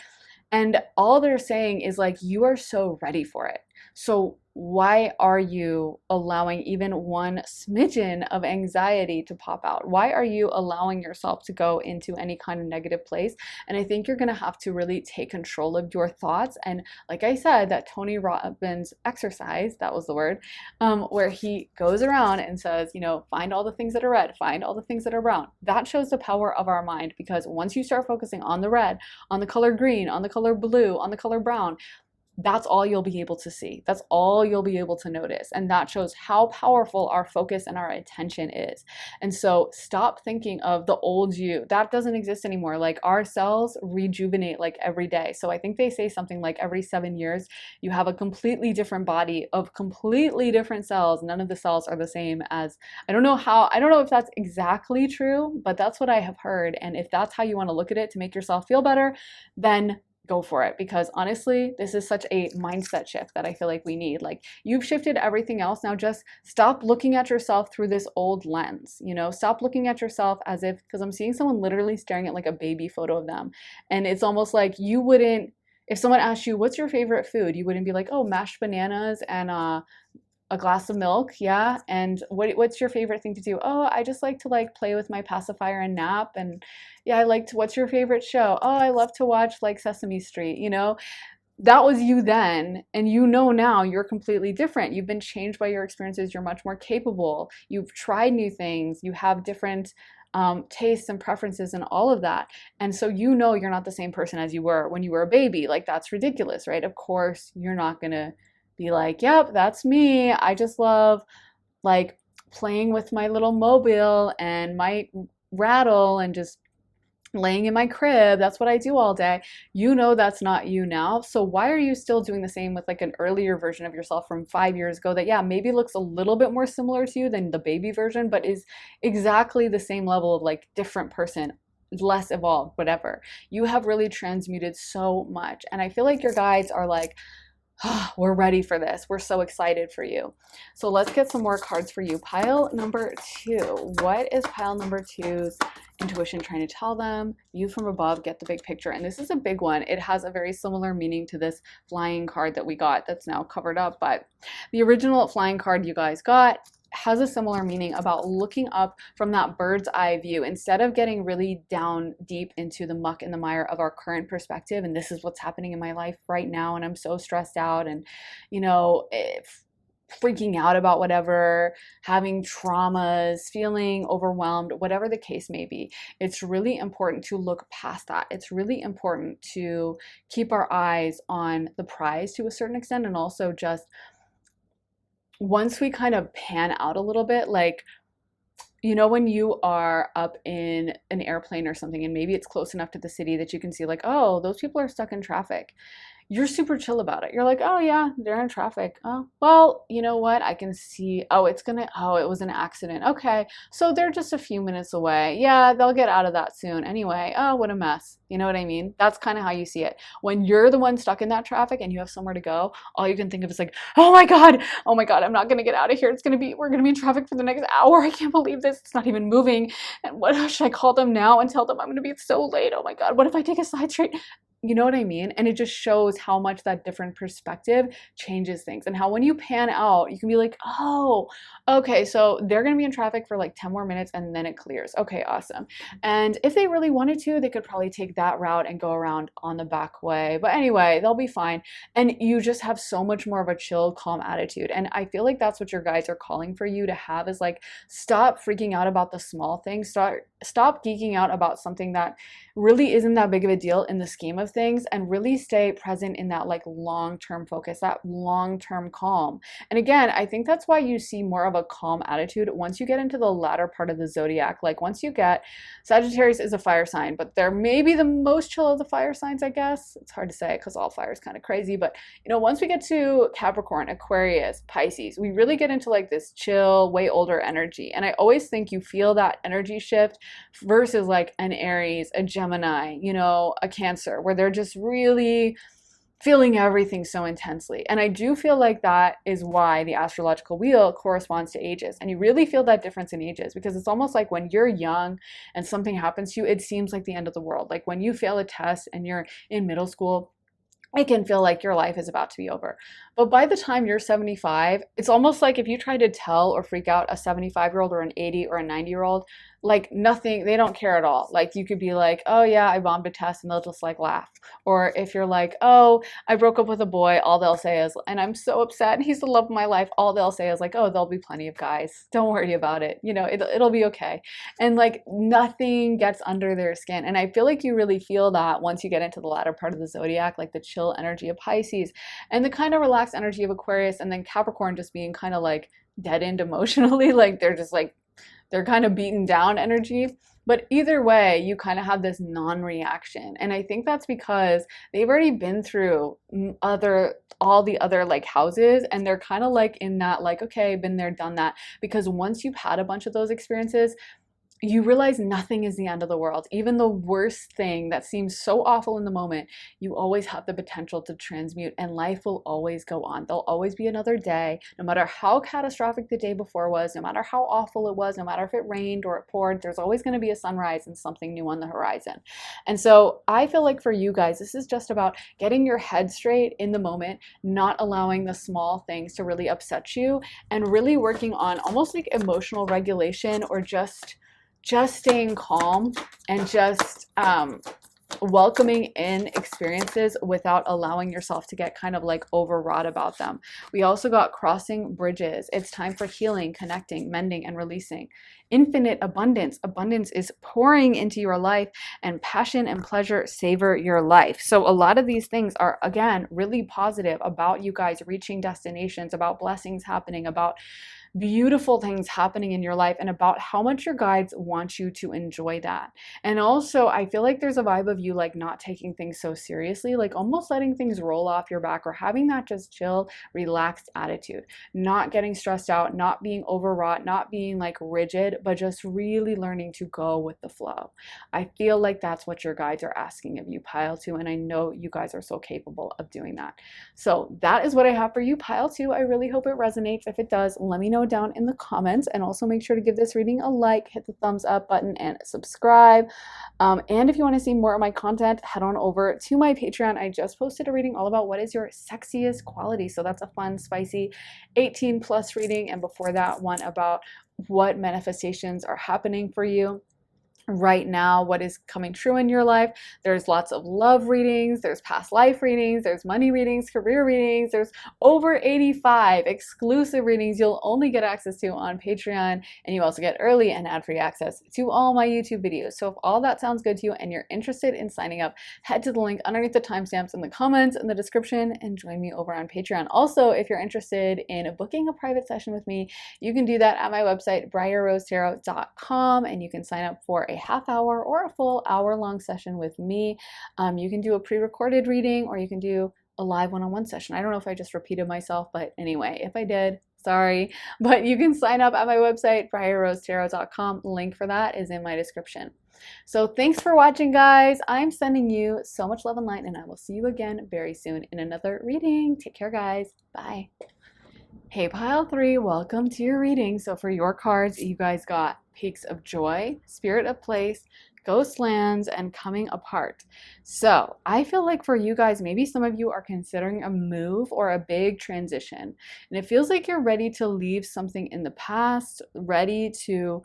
And all they're saying is like, you are so ready for it. So why are you allowing even one smidgen of anxiety to pop out? Why are you allowing yourself to go into any kind of negative place? And I think you're going to have to really take control of your thoughts. And like I said, that Tony Robbins exercise, that was the word, where he goes around and says, you know, find all the things that are red, find all the things that are brown. That shows the power of our mind, because once you start focusing on the red, on the color green, on the color blue, on the color brown, that's all you'll be able to see. That's all you'll be able to notice. And that shows how powerful our focus and our attention is. And so stop thinking of the old you. That doesn't exist anymore. Like, our cells rejuvenate like every day. So I think they say something like every 7 years, you have a completely different body of completely different cells. None of the cells are the same as, I don't know if that's exactly true, but that's what I have heard. And if that's how you want to look at it to make yourself feel better, then go for it. Because honestly, this is such a mindset shift that I feel like we need. Like, you've shifted everything else. Now just stop looking at yourself through this old lens, you know, stop looking at yourself as if, because I'm seeing someone literally staring at like a baby photo of them. And it's almost like you wouldn't, if someone asked you, what's your favorite food? You wouldn't be like, oh, mashed bananas and a glass of milk, yeah. And what's your favorite thing to do? Oh, I just like to like play with my pacifier and nap. And yeah, I like to, what's your favorite show? Oh, I love to watch like Sesame Street, you know? That was you then, and you know now you're completely different. You've been changed by your experiences. You're much more capable. You've tried new things. You have different tastes and preferences and all of that. And so you know you're not the same person as you were when you were a baby. Like, that's ridiculous, right? Of course, you're not gonna be like, yep, that's me. I just love like playing with my little mobile and my rattle and just laying in my crib. That's what I do all day. You know that's not you now. So why are you still doing the same with like an earlier version of yourself from 5 years ago that, yeah, maybe looks a little bit more similar to you than the baby version, but is exactly the same level of like different person, less evolved, whatever. You have really transmuted so much. And I feel like your guides are like, oh, we're ready for this. We're so excited for you. So let's get some more cards for you. Pile number 2. What is pile number 2's intuition trying to tell them? You from above, get the big picture. And this is a big one. It has a very similar meaning to this flying card that we got that's now covered up. But the original flying card you guys got has a similar meaning about looking up from that bird's eye view instead of getting really down deep into the muck and the mire of our current perspective. And this is what's happening in my life right now, and I'm so stressed out, and you know, freaking out about whatever, having traumas, feeling overwhelmed, whatever the case may be. It's really important to look past that. It's really important to keep our eyes on the prize to a certain extent, and also just once we kind of pan out a little bit, like, you know, when you are up in an airplane or something, and maybe it's close enough to the city that you can see like, oh, those people are stuck in traffic. You're super chill about it. You're like, oh yeah, they're in traffic. Oh, well, you know what? I can see, oh, it was an accident. Okay, so they're just a few minutes away. Yeah, they'll get out of that soon. Anyway, oh, what a mess. You know what I mean? That's kind of how you see it. When you're the one stuck in that traffic and you have somewhere to go, all you can think of is like, oh my God, I'm not gonna get out of here. We're gonna be in traffic for the next hour. I can't believe this. It's not even moving. And what should I call them now and tell them I'm gonna be so late? Oh my God, what if I take a side street? You know what I mean? And it just shows how much that different perspective changes things, and how when you pan out, you can be like, oh, okay, so they're going to be in traffic for like 10 more minutes and then it clears. Okay, awesome. And if they really wanted to, they could probably take that route and go around on the back way. But anyway, they'll be fine. And you just have so much more of a chill, calm attitude. And I feel like that's what your guides are calling for you to have, is like, stop freaking out about the small things. Stop geeking out about something that really isn't that big of a deal in the scheme of things, and really stay present in that like long-term focus, that long-term calm. And again, I think that's why you see more of a calm attitude once you get into the latter part of the zodiac. Like, once you get, Sagittarius is a fire sign, but they're maybe the most chill of the fire signs, I guess. It's hard to say because all fire is kind of crazy, but you know, once we get to Capricorn, Aquarius, Pisces, we really get into like this chill, way older energy. And I always think you feel that energy shift versus like an Aries, a Gemini, you know, a Cancer, where they're just really feeling everything so intensely. And I do feel like that is why the astrological wheel corresponds to ages. And you really feel that difference in ages, because it's almost like when you're young and something happens to you, it seems like the end of the world. Like when you fail a test and you're in middle school, it can feel like your life is about to be over. But by the time you're 75, it's almost like if you try to tell or freak out a 75-year-old or an 80 or a 90-year-old, like nothing, they don't care at all. Like you could be like, oh yeah, I bombed a test, and they'll just like laugh. Or if you're like, oh, I broke up with a boy, all they'll say is, and I'm so upset, and he's the love of my life, all they'll say is like, oh, there'll be plenty of guys. Don't worry about it. You know, it'll be okay. And like nothing gets under their skin. And I feel like you really feel that once you get into the latter part of the zodiac, like the chill energy of Pisces and the kind of relaxed energy of Aquarius, and then Capricorn just being kind of like deadened emotionally, like they're just like they're kind of beaten down energy. But either way, you kind of have this non-reaction. And I think that's because they've already been through all the other like houses, and they're kind of like in that like, okay, been there, done that. Because once you've had a bunch of those experiences, you realize nothing is the end of the world. Even the worst thing that seems so awful in the moment, you always have the potential to transmute, and life will always go on. There'll always be another day, no matter how catastrophic the day before was, no matter how awful it was, no matter if it rained or it poured, there's always going to be a sunrise and something new on the horizon. And so I feel like for you guys, this is just about getting your head straight in the moment, not allowing the small things to really upset you, and really working on almost like emotional regulation, or just staying calm and just welcoming in experiences without allowing yourself to get kind of like overwrought about them. We also got crossing bridges. It's time for healing, connecting, mending, and releasing. Infinite abundance. Abundance is pouring into your life, and passion and pleasure savor your life. So a lot of these things are, again, really positive about you guys reaching destinations, about blessings happening, about beautiful things happening in your life, and about how much your guides want you to enjoy that. And also, I feel like there's a vibe of you like not taking things so seriously, like almost letting things roll off your back, or having that just chill, relaxed attitude, not getting stressed out, not being overwrought, not being like rigid, but just really learning to go with the flow. I feel like that's what your guides are asking of you, Pile 2, and I know you guys are so capable of doing that. So that is what I have for you, Pile 2. I really hope it resonates. If it does, let me know down in the comments, and also make sure to give this reading a like, hit the thumbs up button, and subscribe. And if you want to see more of my content, head on over to my Patreon. I just posted a reading all about what is your sexiest quality. So that's a fun, spicy 18 plus reading. And before that, one about what manifestations are happening for you right now, what is coming true in your life. There's lots of love readings, there's past life readings, there's money readings, career readings, there's over 85 exclusive readings you'll only get access to on Patreon, and you also get early and ad-free access to all my YouTube videos. So if all that sounds good to you and you're interested in signing up, head to the link underneath the timestamps in the comments in the description and join me over on Patreon. Also, if you're interested in booking a private session with me, you can do that at my website, briarrosetarot.com, and you can sign up for a half hour or a full hour-long session with me. You can do a pre-recorded reading, or you can do a live one-on-one session. I don't know if I just repeated myself, but anyway, if I did, sorry. But you can sign up at my website, briarrosetarot.com. Link for that is in my description. So thanks for watching, guys. I'm sending you so much love and light, and I will see you again very soon in another reading. Take care, guys. Bye. Hey, Pile 3, welcome to your reading. So for your cards, you guys got Peaks of Joy, Spirit of Place, Ghost Lands, and Coming Apart. So I feel like for you guys, maybe some of you are considering a move or a big transition. And it feels like you're ready to leave something in the past, ready to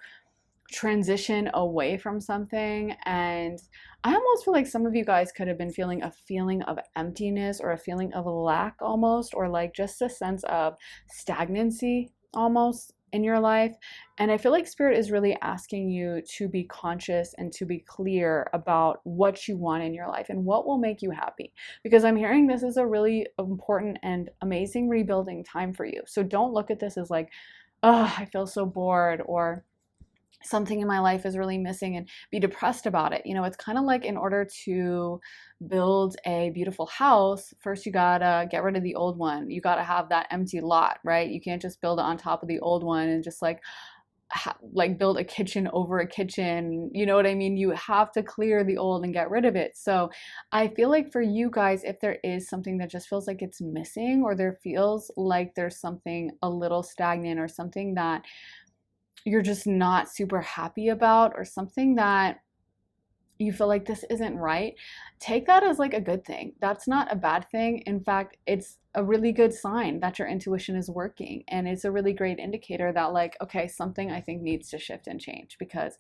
transition away from something. And I almost feel like some of you guys could have been feeling a feeling of emptiness, or a feeling of lack almost, or like just a sense of stagnancy almost in your life. And I feel like Spirit is really asking you to be conscious and to be clear about what you want in your life and what will make you happy. Because I'm hearing this is a really important and amazing rebuilding time for you. So don't look at this as like, oh, I feel so bored, or something in my life is really missing, and be depressed about it. You know, it's kind of like in order to build a beautiful house, first you gotta get rid of the old one. You gotta have that empty lot, right? You can't just build it on top of the old one and just like build a kitchen over a kitchen. You know what I mean? You have to clear the old and get rid of it. So I feel like for you guys, if there is something that just feels like it's missing, or there feels like there's something a little stagnant, or something that you're just not super happy about, or something that you feel like this isn't right, take that as like a good thing. That's not a bad thing. In fact, it's a really good sign that your intuition is working. And it's a really great indicator that, like, okay, something I think needs to shift and change because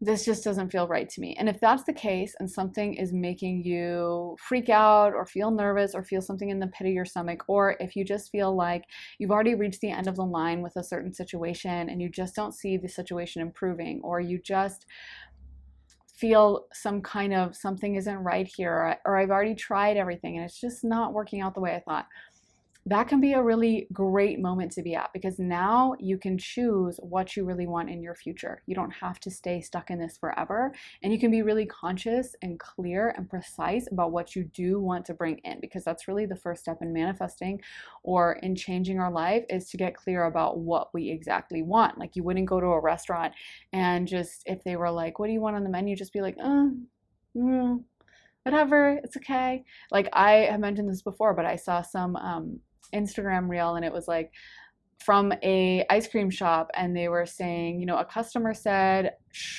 this just doesn't feel right to me. And if that's the case and something is making you freak out or feel nervous or feel something in the pit of your stomach, or if you just feel like you've already reached the end of the line with a certain situation and you just don't see the situation improving, or you just feel some kind of something isn't right here, or I've already tried everything and it's just not working out the way I thought, that can be a really great moment to be at, because now you can choose what you really want in your future. You don't have to stay stuck in this forever, and you can be really conscious and clear and precise about what you do want to bring in, because that's really the first step in manifesting or in changing our life, is to get clear about what we exactly want. Like, you wouldn't go to a restaurant and just, if they were like, what do you want on the menu, just be like, whatever, it's okay. Like, I have mentioned this before, but I saw some Instagram reel, and it was like from a ice cream shop, and they were saying, a customer said,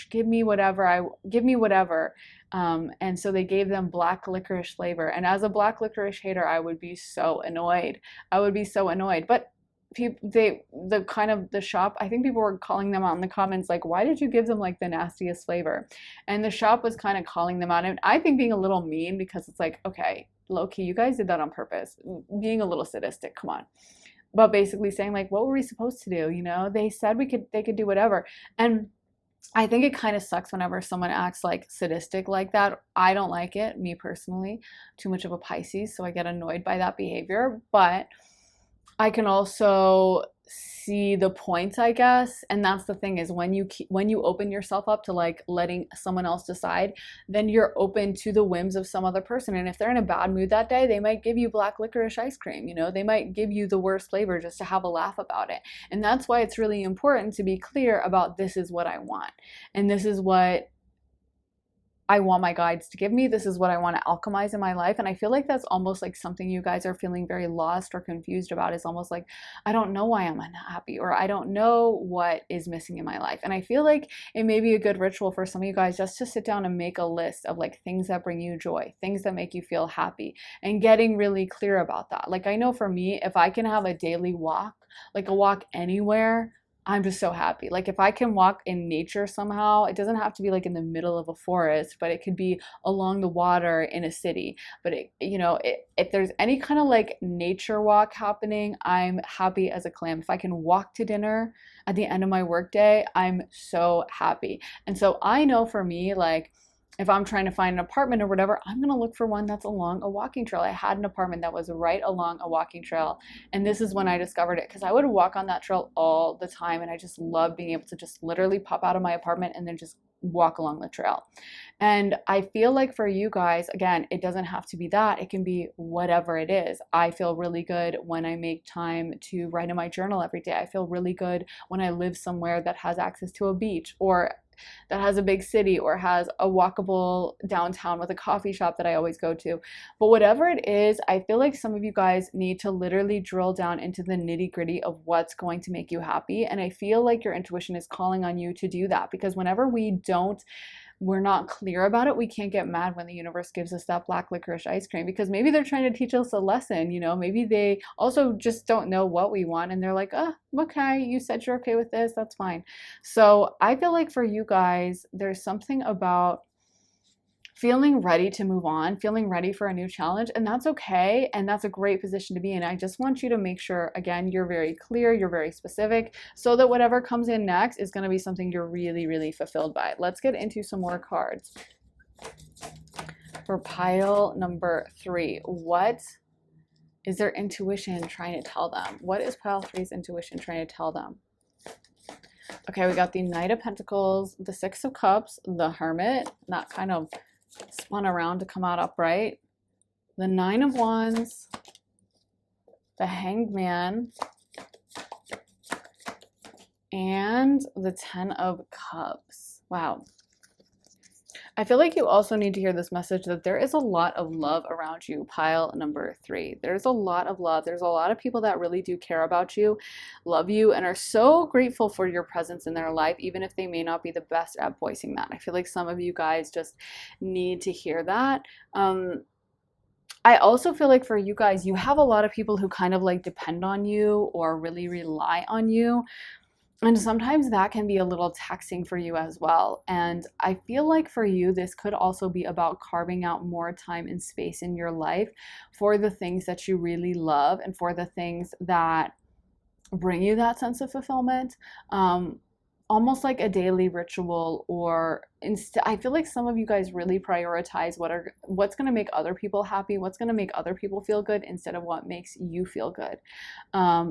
give me whatever. And so they gave them black licorice flavor. And as a black licorice hater, I would be so annoyed. But the shop, I think people were calling them out in the comments, like, why did you give them like the nastiest flavor? And the shop was kind of calling them out, and I think being a little mean, because it's like, okay, low key, you guys did that on purpose, being a little sadistic, come on. But basically saying, like, what were we supposed to do? They said they could do whatever. And I think it kind of sucks whenever someone acts like sadistic like that. I don't like it, me personally. Too much of a Pisces, so I get annoyed by that behavior. But I can also see the point, I guess. And that's the thing, is when you open yourself up to like letting someone else decide, then you're open to the whims of some other person. And if they're in a bad mood that day, they might give you black licorice ice cream. They might give you the worst flavor just to have a laugh about it. And that's why it's really important to be clear about, this is what I want, and this is what I want my guides to give me. This is what I want to alchemize in my life. And I feel like that's almost like something you guys are feeling very lost or confused about, is almost like, I don't know why I'm unhappy, or I don't know what is missing in my life. And I feel like it may be a good ritual for some of you guys just to sit down and make a list of like things that bring you joy, things that make you feel happy, and getting really clear about that. Like, I know for me, if I can have a daily walk, like a walk anywhere, I'm just so happy. Like, if I can walk in nature somehow, it doesn't have to be like in the middle of a forest, but it could be along the water in a city. But if there's any kind of like nature walk happening, I'm happy as a clam. If I can walk to dinner at the end of my workday, I'm so happy. And so I know for me, like, if I'm trying to find an apartment or whatever, I'm going to look for one that's along a walking trail. I had an apartment that was right along a walking trail. And this is when I discovered it, because I would walk on that trail all the time. And I just love being able to just literally pop out of my apartment and then just walk along the trail. And I feel like for you guys, again, it doesn't have to be that. It can be whatever it is. I feel really good when I make time to write in my journal every day. I feel really good when I live somewhere that has access to a beach, or that has a big city, or has a walkable downtown with a coffee shop that I always go to. But whatever it is, I feel like some of you guys need to literally drill down into the nitty-gritty of what's going to make you happy. And I feel like your intuition is calling on you to do that, because whenever we're not clear about it, we can't get mad when the universe gives us that black licorice ice cream, because maybe they're trying to teach us a lesson. Maybe they also just don't know what we want, and they're like, oh, okay, you said you're okay with this, that's fine. So I feel like for you guys, there's something about feeling ready to move on, feeling ready for a new challenge, and that's okay, and that's a great position to be in. I just want you to make sure, again, you're very clear, you're very specific, so that whatever comes in next is going to be something you're really, really fulfilled by. Let's get into some more cards. For pile number 3, what is their intuition trying to tell them? What is pile 3's intuition trying to tell them? Okay, we got the Knight of Pentacles, the Six of Cups, the Hermit, that kind of spun around to come out upright, the Nine of Wands, the Hanged Man, and the Ten of Cups. Wow. I feel like you also need to hear this message that there is a lot of love around you, pile number three. There's a lot of love. There's a lot of people that really do care about you, love you, and are so grateful for your presence in their life, even if they may not be the best at voicing that. I feel like some of you guys just need to hear that. I also feel like for you guys, you have a lot of people who kind of like depend on you or really rely on you. And sometimes that can be a little taxing for you as well. And I feel like for you, this could also be about carving out more time and space in your life for the things that you really love and for the things that bring you that sense of fulfillment. Almost like a daily ritual, or instead, I feel like some of you guys really prioritize what's going to make other people happy, what's going to make other people feel good instead of what makes you feel good.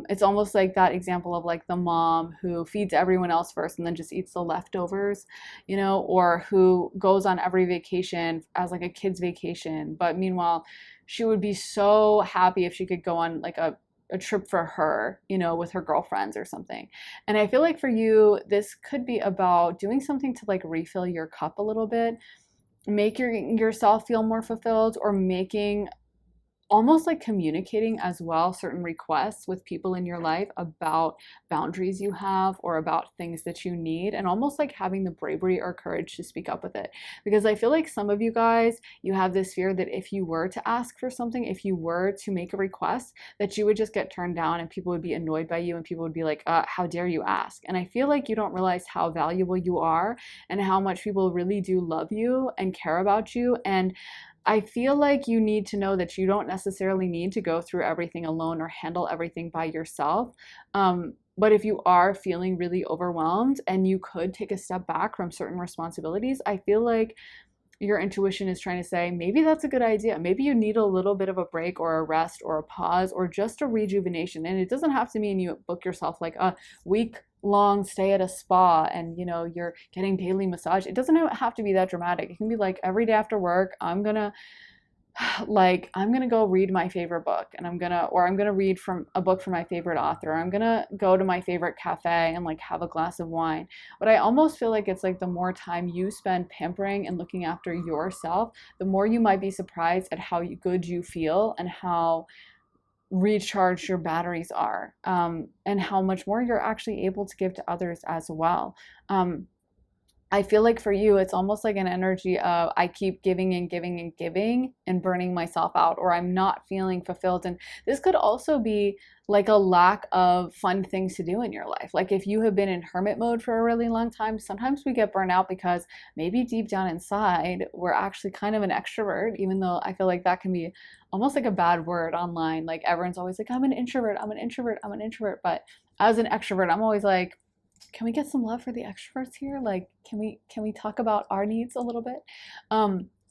It's almost like that example of like the mom who feeds everyone else first and then just eats the leftovers, or who goes on every vacation as like a kid's vacation, but meanwhile she would be so happy if she could go on like a trip for her, with her girlfriends or something. And I feel like for you, this could be about doing something to like refill your cup a little bit, make yourself feel more fulfilled, or making almost like communicating as well certain requests with people in your life about boundaries you have or about things that you need, and almost like having the bravery or courage to speak up with it. Because I feel like some of you guys, you have this fear that if you were to ask for something, if you were to make a request, that you would just get turned down and people would be annoyed by you and people would be like, how dare you ask? And I feel like you don't realize how valuable you are and how much people really do love you and care about you. And I feel like you need to know that you don't necessarily need to go through everything alone or handle everything by yourself. But if you are feeling really overwhelmed and you could take a step back from certain responsibilities, I feel like your intuition is trying to say, maybe that's a good idea. Maybe you need a little bit of a break or a rest or a pause or just a rejuvenation. And it doesn't have to mean you book yourself like a week-long stay at a spa and you're getting daily massage. It doesn't have to be that dramatic. It can be like every day after work, I'm gonna go read my favorite book, and I'm gonna read from a book from my favorite author. I'm gonna go to my favorite cafe and like have a glass of wine. But I almost feel like it's like the more time you spend pampering and looking after yourself, the more you might be surprised at how good you feel and how recharged your batteries are, and how much more you're actually able to give to others as well. I feel like for you, it's almost like an energy of I keep giving and giving and giving and burning myself out, or I'm not feeling fulfilled. And this could also be like a lack of fun things to do in your life. Like if you have been in hermit mode for a really long time, sometimes we get burnt out because maybe deep down inside, we're actually kind of an extrovert, even though I feel like that can be almost like a bad word online. Like everyone's always like, I'm an introvert, I'm an introvert, I'm an introvert. But as an extrovert, I'm always like, can we get some love for the extroverts here? Like, can we talk about our needs a little bit?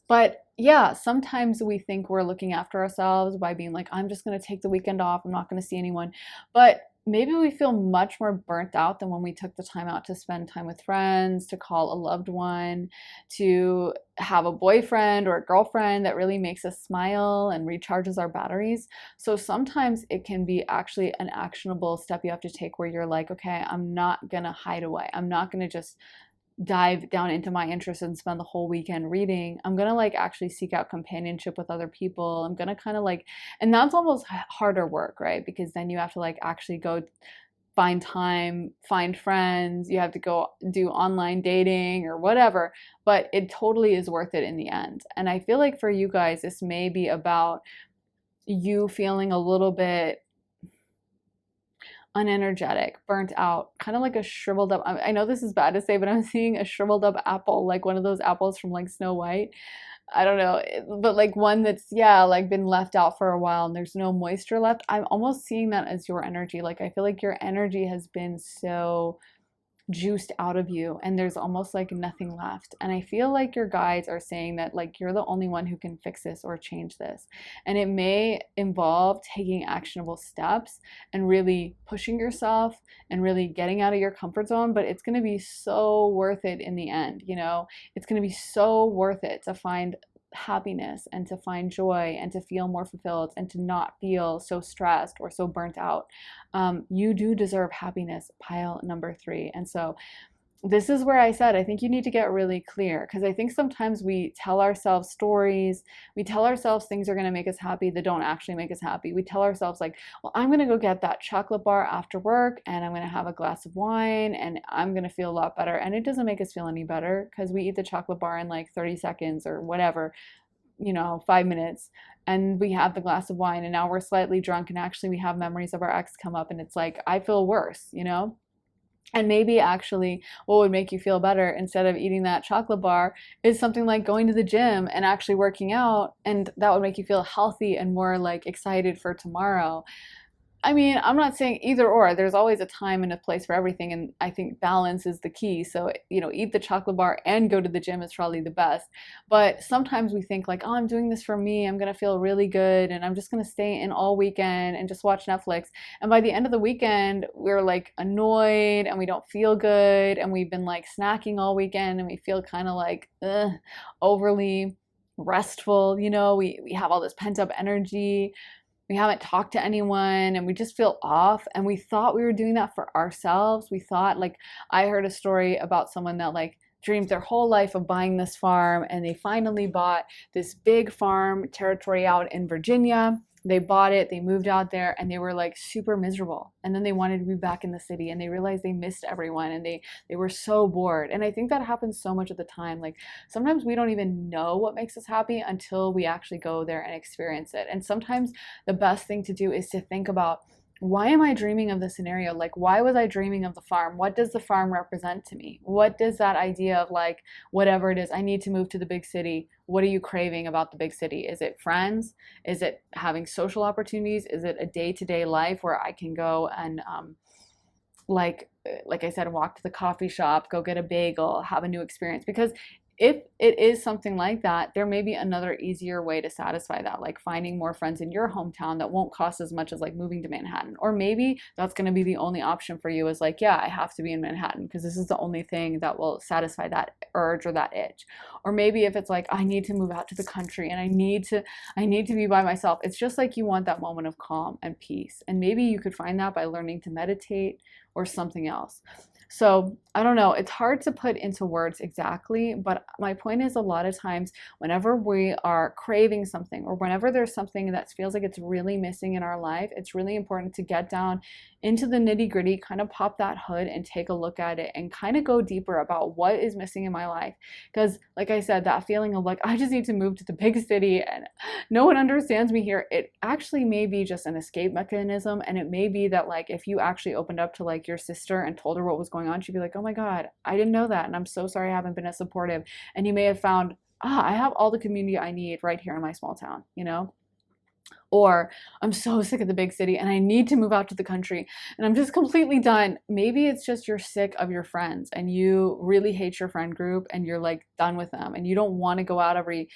But yeah, sometimes we think we're looking after ourselves by being like, I'm just going to take the weekend off. I'm not going to see anyone. But maybe we feel much more burnt out than when we took the time out to spend time with friends, to call a loved one, to have a boyfriend or a girlfriend that really makes us smile and recharges our batteries. So sometimes it can be actually an actionable step you have to take where you're like, okay, I'm not going to hide away. I'm not going to just dive down into my interests and spend the whole weekend reading. I'm gonna like actually seek out companionship with other people. I'm gonna kind of like, and that's almost harder work, right? Because then you have to like actually go find time, find friends, you have to go do online dating or whatever, but it totally is worth it in the end. And I feel like for you guys, this may be about you feeling a little bit unenergetic, burnt out, kind of like a shriveled up. I know this is bad to say, but I'm seeing a shriveled up apple, like one of those apples from like Snow White. I don't know, but like one that's, yeah, like been left out for a while and there's no moisture left. I'm almost seeing that as your energy. Like I feel like your energy has been so juiced out of you and there's almost like nothing left. And I feel like your guides are saying that like you're the only one who can fix this or change this. And it may involve taking actionable steps and really pushing yourself and really getting out of your comfort zone, but it's going to be so worth it in the end. It's going to be so worth it to find happiness and to find joy and to feel more fulfilled and to not feel so stressed or so burnt out. You do deserve happiness, pile number 3. And so this is where I said I think you need to get really clear, because I think sometimes we tell ourselves stories, we tell ourselves things are going to make us happy that don't actually make us happy. We tell ourselves, like, well, I'm going to go get that chocolate bar after work and I'm going to have a glass of wine and I'm going to feel a lot better. And it doesn't make us feel any better because we eat the chocolate bar in like 30 seconds or whatever, 5 minutes, and we have the glass of wine and now we're slightly drunk and actually we have memories of our ex come up and it's like, I feel worse. And maybe actually what would make you feel better instead of eating that chocolate bar is something like going to the gym and actually working out, and that would make you feel healthy and more like excited for tomorrow. I mean, I'm not saying either or. There's always a time and a place for everything, and I think balance is the key. So, eat the chocolate bar and go to the gym is probably the best. But sometimes we think like, oh, I'm doing this for me. I'm gonna feel really good, and I'm just gonna stay in all weekend and just watch Netflix. And by the end of the weekend, we're like annoyed and we don't feel good, and we've been like snacking all weekend, and we feel kind of like overly restful. We have all this pent up energy, we haven't talked to anyone, and we just feel off, and we thought we were doing that for ourselves. We thought, like, I heard a story about someone that like dreamed their whole life of buying this farm, and they finally bought this big farm territory out in Virginia. They bought it, they moved out there, and they were like super miserable, and then they wanted to be back in the city, and they realized they missed everyone, and they were so bored. And I think that happens so much of the time. Like, sometimes we don't even know what makes us happy until we actually go there and experience it. And sometimes the best thing to do is to think about, why am I dreaming of the scenario? Like, why was I dreaming of the farm? What does the farm represent to me? What does that idea of like, whatever it is, I need to move to the big city? What are you craving about the big city? Is it friends? Is it having social opportunities? Is it a day-to-day life where I can go and like I said, walk to the coffee shop, go get a bagel, have a new experience? Because if it is something like that, there may be another easier way to satisfy that, like finding more friends in your hometown that won't cost as much as like moving to Manhattan. Or maybe that's going to be the only option for you, is like, yeah, I have to be in Manhattan because this is the only thing that will satisfy that urge or that itch. Or maybe if it's like, I need to move out to the country and I need to be by myself. It's just like you want that moment of calm and peace. And maybe you could find that by learning to meditate or something else. So I don't know, it's hard to put into words exactly, but my point is, a lot of times whenever we are craving something or whenever there's something that feels like it's really missing in our life, it's really important to get down into the nitty gritty, kind of pop that hood and take a look at it and kind of go deeper about what is missing in my life. Because like I said, that feeling of like, I just need to move to the big city and no one understands me here, it actually may be just an escape mechanism. And it may be that like, if you actually opened up to like your sister and told her what was going on, she'd be like, oh my God, I didn't know that. And I'm so sorry I haven't been as supportive. And you may have found, I have all the community I need right here in my small town. Or I'm so sick of the big city and I need to move out to the country and I'm just completely done. Maybe it's just you're sick of your friends and you really hate your friend group and you're like done with them and you don't want to go out every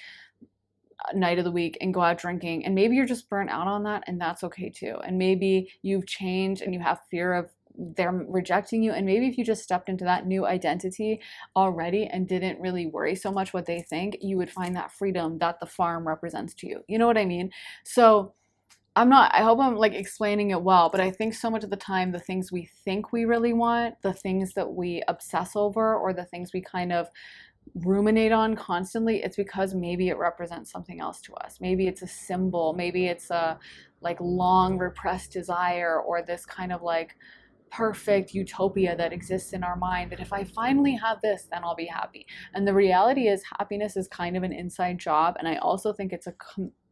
night of the week and go out drinking. And maybe you're just burnt out on that, and that's okay too. And maybe you've changed and you have fear of them rejecting you. And maybe if you just stepped into that new identity already and didn't really worry so much what they think, you would find that freedom that the farm represents to you. You know what I mean? So I hope I'm like explaining it well, but I think so much of the time, the things we think we really want, the things that we obsess over, or the things we kind of ruminate on constantly, it's because maybe it represents something else to us. Maybe it's a symbol, maybe it's a like long repressed desire, or this kind of like perfect utopia that exists in our mind that if I finally have this, then I'll be happy. And the reality is, happiness is kind of an inside job. And I also think it's a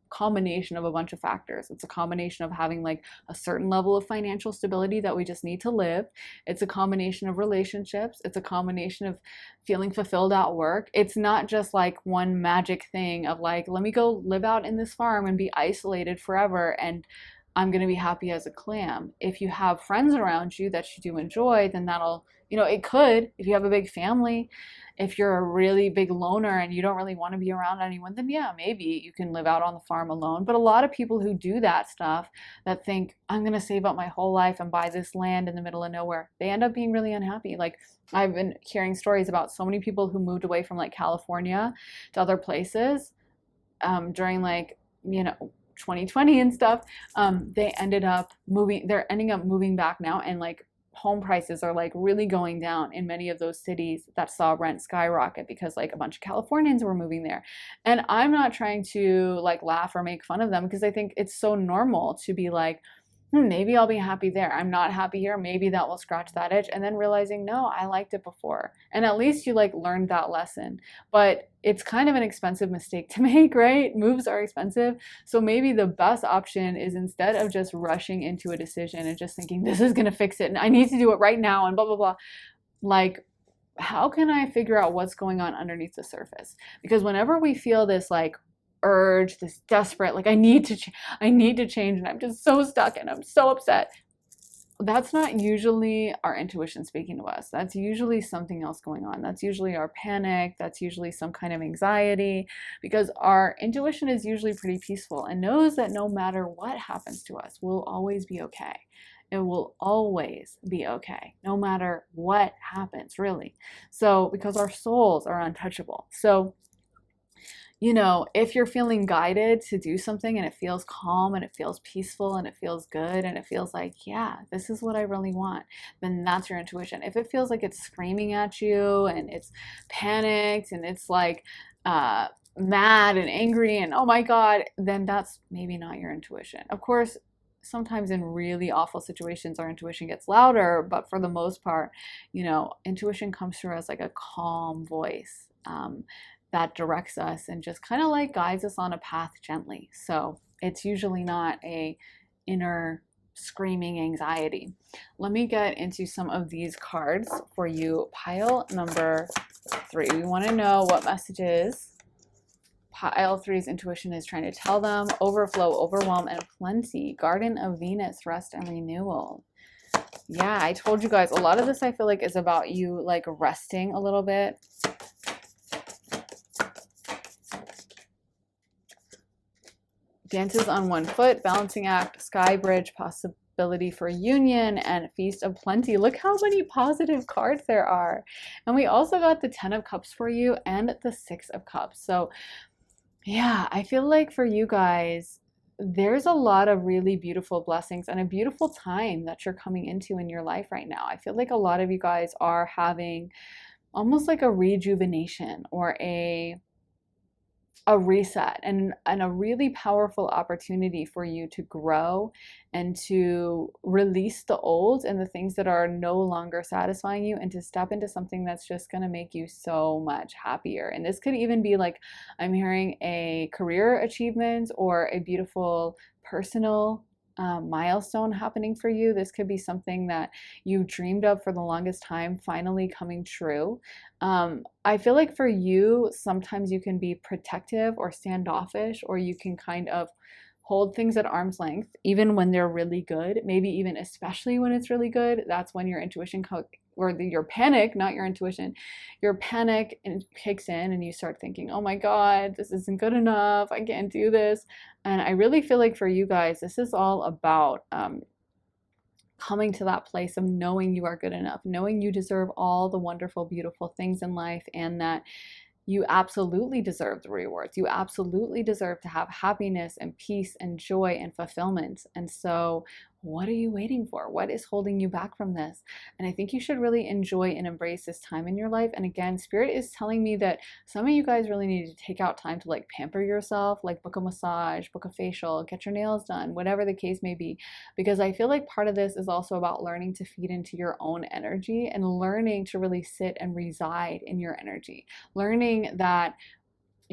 combination of a bunch of factors. It's a combination of having like a certain level of financial stability that we just need to live. It's a combination of relationships. It's a combination of feeling fulfilled at work. It's not just like one magic thing of like, let me go live out in this farm and be isolated forever and I'm going to be happy as a clam. If you have friends around you that you do enjoy, then that'll, it could. If you have a big family, if you're a really big loner and you don't really want to be around anyone, then yeah, maybe you can live out on the farm alone. But a lot of people who do that stuff, that think, I'm going to save up my whole life and buy this land in the middle of nowhere, they end up being really unhappy. Like, I've been hearing stories about so many people who moved away from like California to other places during like, 2020 and stuff. They're ending up moving back now, and like home prices are like really going down in many of those cities that saw rent skyrocket because like a bunch of Californians were moving there. And I'm not trying to like laugh or make fun of them because I think it's so normal to be like, maybe I'll be happy there. I'm not happy here. Maybe that will scratch that itch. And then realizing, no, I liked it before. And at least you like learned that lesson. But it's kind of an expensive mistake to make, right? Moves are expensive. So maybe the best option is instead of just rushing into a decision and just thinking, this is going to fix it and I need to do it right now and blah, blah, blah. Like, how can I figure out what's going on underneath the surface? Because whenever we feel this like urge, this desperate, like I need to change and I'm just so stuck and I'm so upset, that's not usually our intuition speaking to us. That's usually something else going on. That's usually our panic. That's usually some kind of anxiety, because our intuition is usually pretty peaceful and knows that no matter what happens to us, we'll always be okay. It will always be okay, no matter what happens, really. So, because our souls are untouchable. So, if you're feeling guided to do something and it feels calm and it feels peaceful and it feels good and it feels like, yeah, this is what I really want, then that's your intuition. If it feels like it's screaming at you and it's panicked and it's like mad and angry and oh my God, then that's maybe not your intuition. Of course, sometimes in really awful situations, our intuition gets louder, but for the most part, intuition comes through as like a calm voice. That directs us and just kind of like guides us on a path gently. So it's usually not a inner screaming anxiety. Let me get into some of these cards for you. Pile number 3. We want to know what messages Pile 3's intuition is trying to tell them. Overflow, overwhelm, and plenty. Garden of Venus, rest and renewal. Yeah, I told you guys, a lot of this I feel like is about you like resting a little bit. Dances on one foot, balancing act, sky bridge, possibility for union, and feast of plenty. Look how many positive cards there are. And we also got the 10 of cups for you and the 6 of cups. So yeah, I feel like for you guys, there's a lot of really beautiful blessings and a beautiful time that you're coming into in your life right now. I feel like a lot of you guys are having almost like a rejuvenation or a reset and a really powerful opportunity for you to grow and to release the old and the things that are no longer satisfying you and to step into something that's just going to make you so much happier. And this could even be like, I'm hearing a career achievement or a beautiful personal milestone happening for you. This could be something that you dreamed of for the longest time finally coming true. I feel like for you, sometimes you can be protective or standoffish, or you can kind of hold things at arm's length, even when they're really good, maybe even especially when it's really good. That's when your intuition or your panic, not your intuition, your panic kicks in and you start thinking, oh my God, this isn't good enough. I can't do this. And I really feel like for you guys, this is all about coming to that place of knowing you are good enough, knowing you deserve all the wonderful, beautiful things in life, and that you absolutely deserve the rewards. You absolutely deserve to have happiness and peace and joy and fulfillment. And so what are you waiting for? What is holding you back from this? And I think you should really enjoy and embrace this time in your life. And again, Spirit is telling me that some of you guys really need to take out time to like pamper yourself, like book a massage, book a facial, get your nails done, whatever the case may be. Because I feel like part of this is also about learning to feed into your own energy and learning to really sit and reside in your energy. Learning that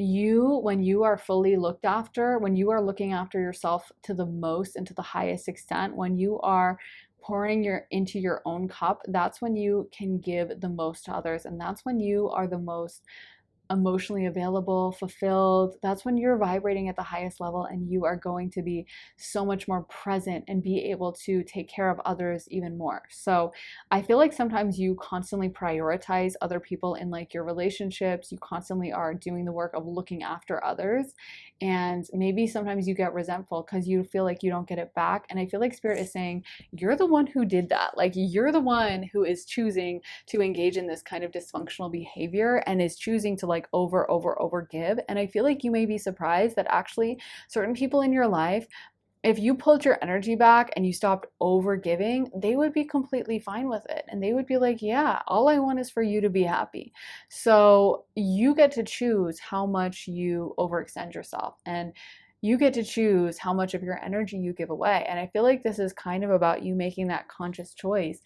when you are fully looked after, when you are looking after yourself to the most and to the highest extent, when you are pouring into your own cup, that's when you can give the most to others. And that's when you are the most emotionally available, fulfilled. That's when you're vibrating at the highest level and you are going to be so much more present and be able to take care of others even more. So I feel like sometimes you constantly prioritize other people in like your relationships. You constantly are doing the work of looking after others. And maybe sometimes you get resentful because you feel like you don't get it back. And I feel like Spirit is saying, you're the one who did that. Like you're the one who is choosing to engage in this kind of dysfunctional behavior and is choosing to like over give. And I feel like you may be surprised that actually certain people in your life if you pulled your energy back and you stopped over giving, they would be completely fine with it. And they would be like, yeah, all I want is for you to be happy. So you get to choose how much you overextend yourself. And you get to choose how much of your energy you give away. And I feel like this is kind of about you making that conscious choice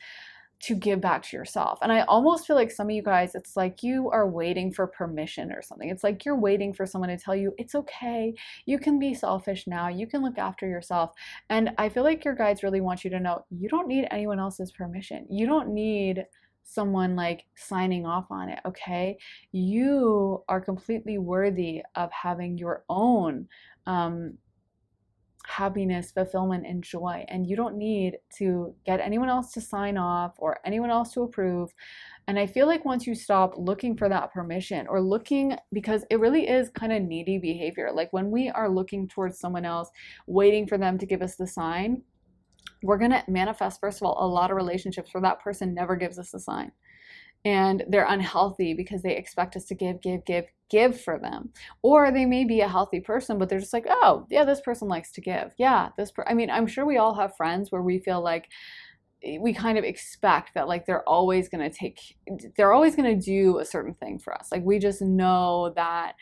to give back to yourself. And I almost feel like some of you guys, it's like you are waiting for permission or something. It's like you're waiting for someone to tell you, it's okay, you can be selfish now, you can look after yourself. And I feel like your guides really want you to know you don't need anyone else's permission. You don't need someone like signing off on it, okay? You are completely worthy of having your own happiness, fulfillment, and joy. And you don't need to get anyone else to sign off or anyone else to approve. And I feel like once you stop looking for that permission or looking, because it really is kind of needy behavior. Like when we are looking towards someone else, waiting for them to give us the sign, we're going to manifest, first of all, a lot of relationships where that person never gives us a sign. And they're unhealthy because they expect us to give for them. Or they may be a healthy person, but they're just like, oh, yeah, this person likes to give. Yeah, I mean, I'm sure we all have friends where we feel like we kind of expect that like they're always going to do a certain thing for us. Like we just know that,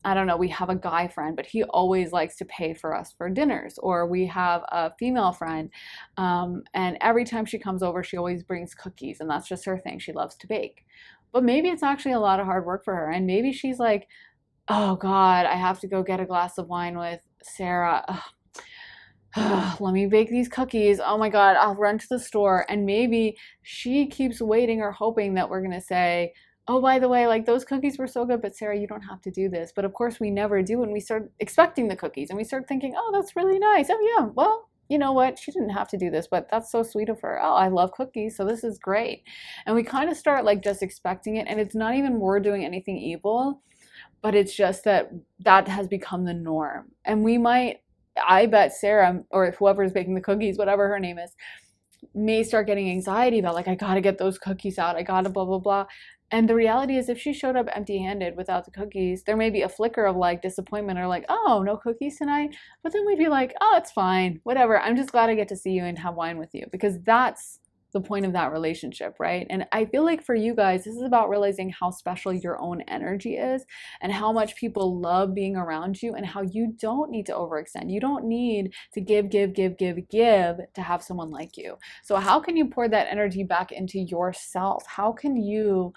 I don't know, we have a guy friend, but he always likes to pay for us for dinners. Or we have a female friend, and every time she comes over, she always brings cookies, and that's just her thing. She loves to bake. But maybe it's actually a lot of hard work for her, and maybe she's like, oh God, I have to go get a glass of wine with Sarah. Ugh, let me bake these cookies. Oh my God, I'll run to the store. And maybe she keeps waiting or hoping that we're going to say, oh, by the way, like those cookies were so good, but Sarah, you don't have to do this. But of course, we never do. And we start expecting the cookies and we start thinking, oh, that's really nice. Oh, yeah, well, you know what? She didn't have to do this, but that's so sweet of her. Oh, I love cookies, so this is great. And we kind of start like just expecting it. And it's not even we're doing anything evil, but it's just that that has become the norm. And we might, I bet Sarah or whoever's baking the cookies, whatever her name is, may start getting anxiety about like, I gotta get those cookies out. I gotta blah, blah, blah. And the reality is if she showed up empty-handed without the cookies, there may be a flicker of like disappointment or like, oh, no cookies tonight. But then we'd be like, oh, it's fine. Whatever. I'm just glad I get to see you and have wine with you, because that's the point of that relationship, right? And I feel like for you guys, this is about realizing how special your own energy is and how much people love being around you and how you don't need to overextend. You don't need to give to have someone like you. So how can you pour that energy back into yourself? How can you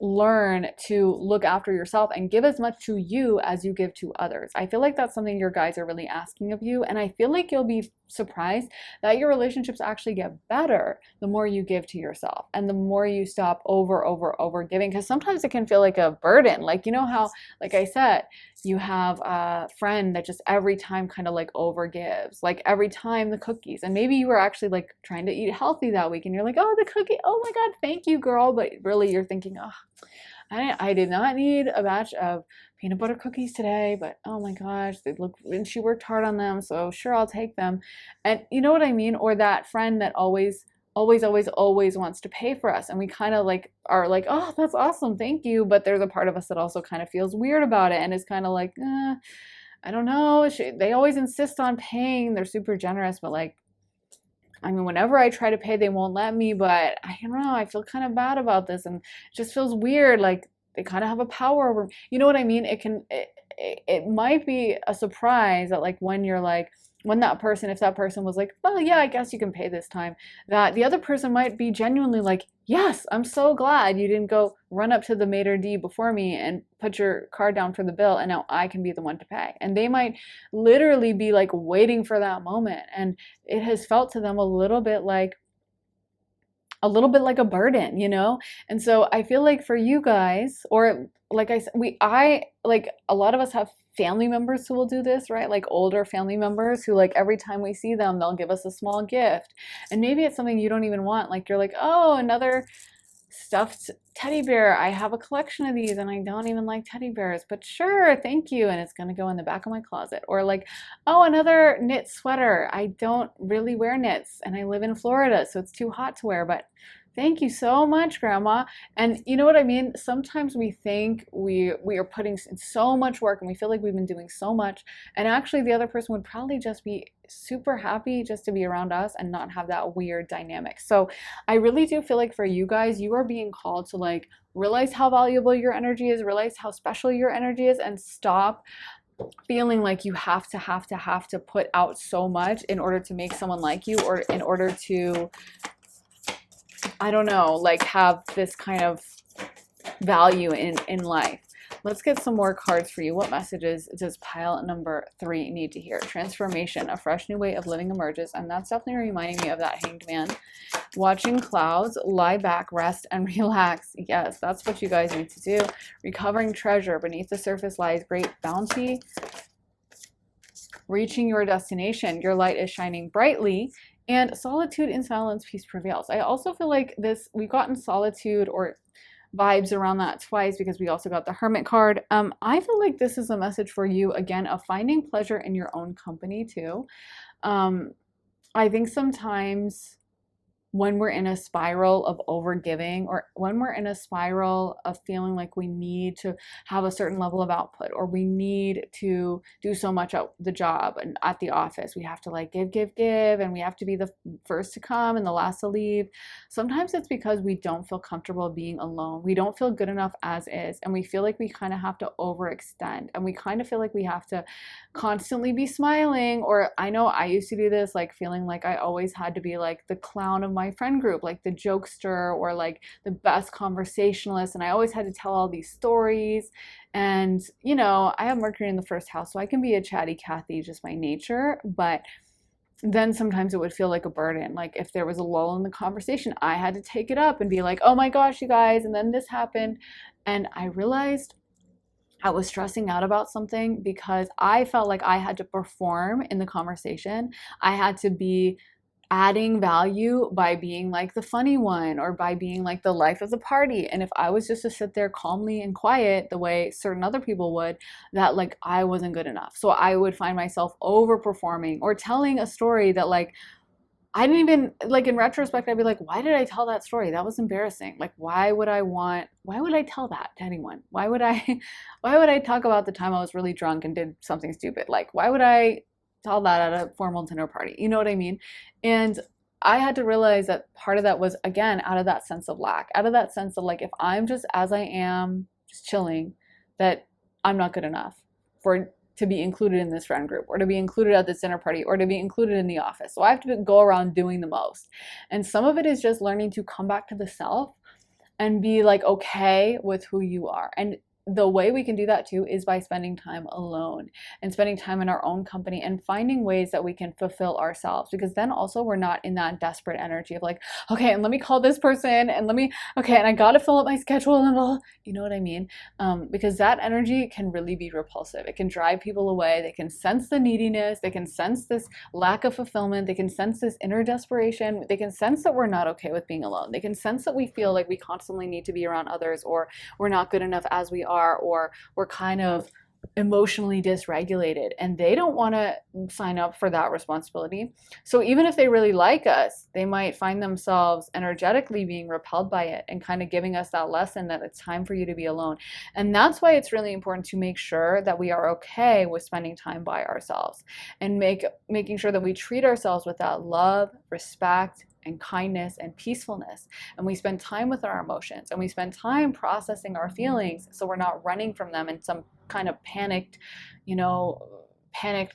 learn to look after yourself and give as much to you as you give to others? I feel like that's something your guides are really asking of you. And I feel like you'll be surprised that your relationships actually get better the more you give to yourself and the more you stop over giving. Because sometimes it can feel like a burden. Like, you know how, like I said, you have a friend that just every time kind of like over gives, like every time the cookies. And maybe you were actually like trying to eat healthy that week and you're like, oh, the cookie, oh my God, thank you, girl. But really you're thinking, oh, I did not need a batch of peanut butter cookies today, but oh my gosh, they look, and she worked hard on them, so sure, I'll take them. And you know what I mean? Or that friend that always wants to pay for us, and we kind of like are like, oh, that's awesome, thank you. But there's a part of us that also kind of feels weird about it, and is kind of like, I don't know. They always insist on paying. They're super generous, but like, I mean, whenever I try to pay, they won't let me, but I don't know, I feel kind of bad about this and it just feels weird. Like they kind of have a power over me. You know what I mean? It might be a surprise that like when you're like, when that person, if that person was like, well, yeah, I guess you can pay this time, that the other person might be genuinely like, yes, I'm so glad you didn't go run up to the maitre d' before me and put your card down for the bill, and now I can be the one to pay. And they might literally be like waiting for that moment, and it has felt to them a little bit like a burden, you know? And so I feel like for you guys, or like I said, I like a lot of us have family members who will do this, right? Like older family members who like every time we see them, they'll give us a small gift. And maybe it's something you don't even want. Like you're like, oh, another stuffed teddy bear. I have a collection of these and I don't even like teddy bears, but sure, thank you. And it's going to go in the back of my closet. Or like, oh, another knit sweater. I don't really wear knits and I live in Florida, so it's too hot to wear, but Thank you so much, Grandma. And you know what I mean? Sometimes we think we are putting in so much work and we feel like we've been doing so much, and actually the other person would probably just be super happy just to be around us and not have that weird dynamic. So I really do feel like for you guys, you are being called to like realize how valuable your energy is, realize how special your energy is, and stop feeling like you have to put out so much in order to make someone like you, or in order to, I don't know, like have this kind of value in life. Let's get some more cards for you. What messages does pile number 3 need to hear? Transformation, a fresh new way of living emerges, and that's definitely reminding me of that Hanged Man. Watching clouds, lie back, rest, and relax. Yes, that's what you guys need to do. Recovering treasure, beneath the surface lies great bounty. Reaching your destination, your light is shining brightly, and solitude in silence, peace prevails. I also feel like this, we've gotten solitude or vibes around that twice because we also got the Hermit card. I feel like this is a message for you, again, of finding pleasure in your own company too. I think sometimes when we're in a spiral of overgiving, or when we're in a spiral of feeling like we need to have a certain level of output, or we need to do so much at the job and at the office, we have to like give, and we have to be the first to come and the last to leave. Sometimes it's because we don't feel comfortable being alone. We don't feel good enough as is, and we feel like we kind of have to overextend, and we kind of feel like we have to constantly be smiling. Or I know I used to do this, like feeling like I always had to be like the clown of my friend group, like the jokester or like the best conversationalist, and I always had to tell all these stories. And you know, I have Mercury in the first house, so I can be a chatty Cathy just by nature, but then sometimes it would feel like a burden. Like if there was a lull in the conversation, I had to take it up and be like, oh my gosh, you guys, and then this happened. And I realized I was stressing out about something because I felt like I had to perform in the conversation. I had to be adding value by being like the funny one, or by being like the life of the party. And if I was just to sit there calmly and quiet the way certain other people would, that like I wasn't good enough. So I would find myself overperforming or telling a story that like I didn't even, like in retrospect, I'd be like, why did I tell that story? That was embarrassing. Like, why would I tell that to anyone? Why would I talk about the time I was really drunk and did something stupid? Like, why would I tell that at a formal dinner party? You know what I mean? And I had to realize that part of that was, again, out of that sense of lack, out of that sense of like, if I'm just as I am, just chilling, that I'm not good enough for to be included in this friend group, or to be included at this dinner party, or to be included in the office. So I have to go around doing the most. And some of it is just learning to come back to the self and be like okay with who you are. And the way we can do that too is by spending time alone and spending time in our own company and finding ways that we can fulfill ourselves, because then also we're not in that desperate energy of like, okay, and let me call this person, and okay, and I gotta fill up my schedule and all, you know what I mean? Because that energy can really be repulsive. It can drive people away. They can sense the neediness. They can sense this lack of fulfillment. They can sense this inner desperation. They can sense that we're not okay with being alone. They can sense that we feel like we constantly need to be around others, or we're not good enough as we are, or we're kind of emotionally dysregulated, and they don't want to sign up for that responsibility. So even if they really like us, they might find themselves energetically being repelled by it and kind of giving us that lesson that it's time for you to be alone. And that's why it's really important to make sure that we are okay with spending time by ourselves, and making sure that we treat ourselves with that love, respect, and kindness and peacefulness. And we spend time with our emotions, and we spend time processing our feelings, so we're not running from them in some kind of panicked,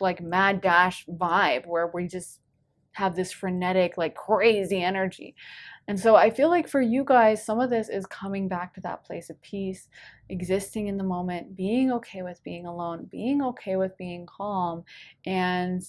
like mad dash vibe where we just have this frenetic, like crazy energy. And so I feel like for you guys, some of this is coming back to that place of peace, existing in the moment, being okay with being alone, being okay with being calm, and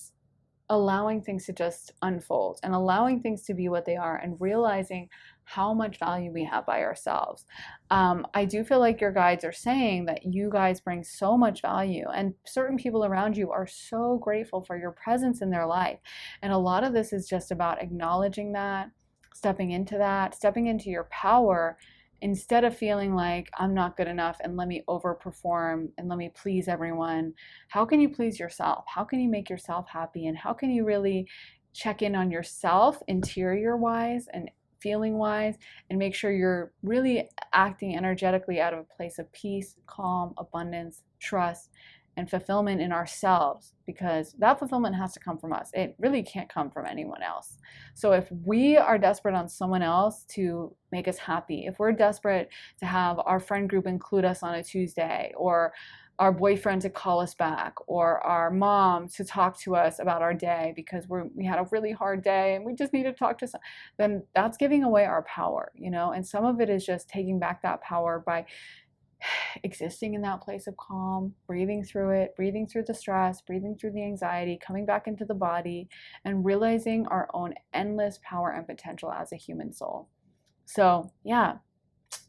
allowing things to just unfold, and allowing things to be what they are, and realizing how much value we have by ourselves. I do feel like your guides are saying that you guys bring so much value, and certain people around you are so grateful for your presence in their life. And a lot of this is just about acknowledging that, stepping into your power, instead of feeling like I'm not good enough and let me overperform and let me please everyone. How can you please yourself? How can you make yourself happy? And how can you really check in on yourself interior wise and feeling wise, and make sure you're really acting energetically out of a place of peace, calm, abundance, trust, and fulfillment in ourselves, because that fulfillment has to come from us. It really can't come from anyone else. So if we are desperate on someone else to make us happy, if we're desperate to have our friend group include us on a Tuesday, or our boyfriend to call us back, or our mom to talk to us about our day because we had a really hard day and we just need to talk to someone, then that's giving away our power, you know? And some of it is just taking back that power by existing in that place of calm, breathing through it, breathing through the stress, breathing through the anxiety, coming back into the body, and realizing our own endless power and potential as a human soul. So, yeah,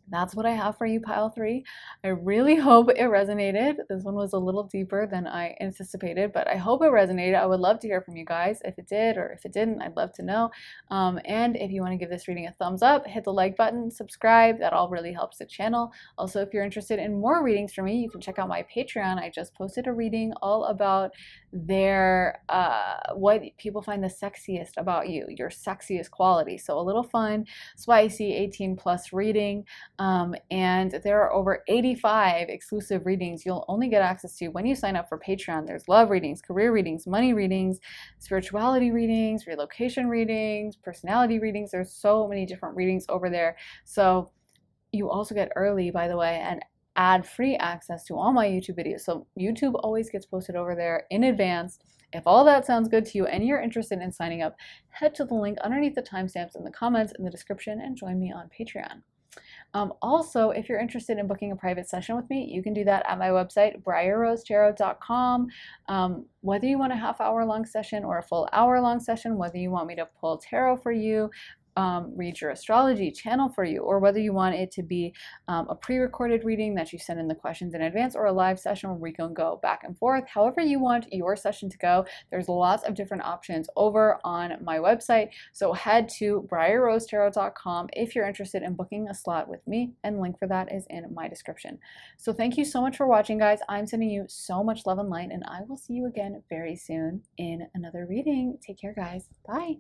that's what I have for you, pile 3. I really hope it resonated. This one was a little deeper than I anticipated, but I hope it resonated. I would love to hear from you guys. If it did or if it didn't, I'd love to know. And if you want to give this reading a thumbs up, hit the like button, subscribe. That all really helps the channel. Also, if you're interested in more readings from me, you can check out my Patreon. I just posted a reading all about what people find the sexiest about you, your sexiest quality. So a little fun, spicy 18+ reading. And there are over 85 exclusive readings you'll only get access to when you sign up for Patreon. There's love readings, career readings, money readings, spirituality readings, relocation readings, personality readings. There's so many different readings over there. So you also get early, by the way, and ad-free access to all my YouTube videos. So YouTube always gets posted over there in advance. If all that sounds good to you and you're interested in signing up, head to the link underneath the timestamps in the comments in the description and join me on Patreon. Also, if you're interested in booking a private session with me, you can do that at my website, briarrosetarot.com. Whether you want a half-hour-long session or a full hour-long session, whether you want me to pull tarot for you, read your astrology, channel for you, or whether you want it to be a pre-recorded reading that you send in the questions in advance, or a live session where we can go back and forth. However you want your session to go, there's lots of different options over on my website. So head to briarrosetarot.com if you're interested in booking a slot with me, and link for that is in my description. So thank you so much for watching, guys. I'm sending you so much love and light, and I will see you again very soon in another reading. Take care, guys. Bye.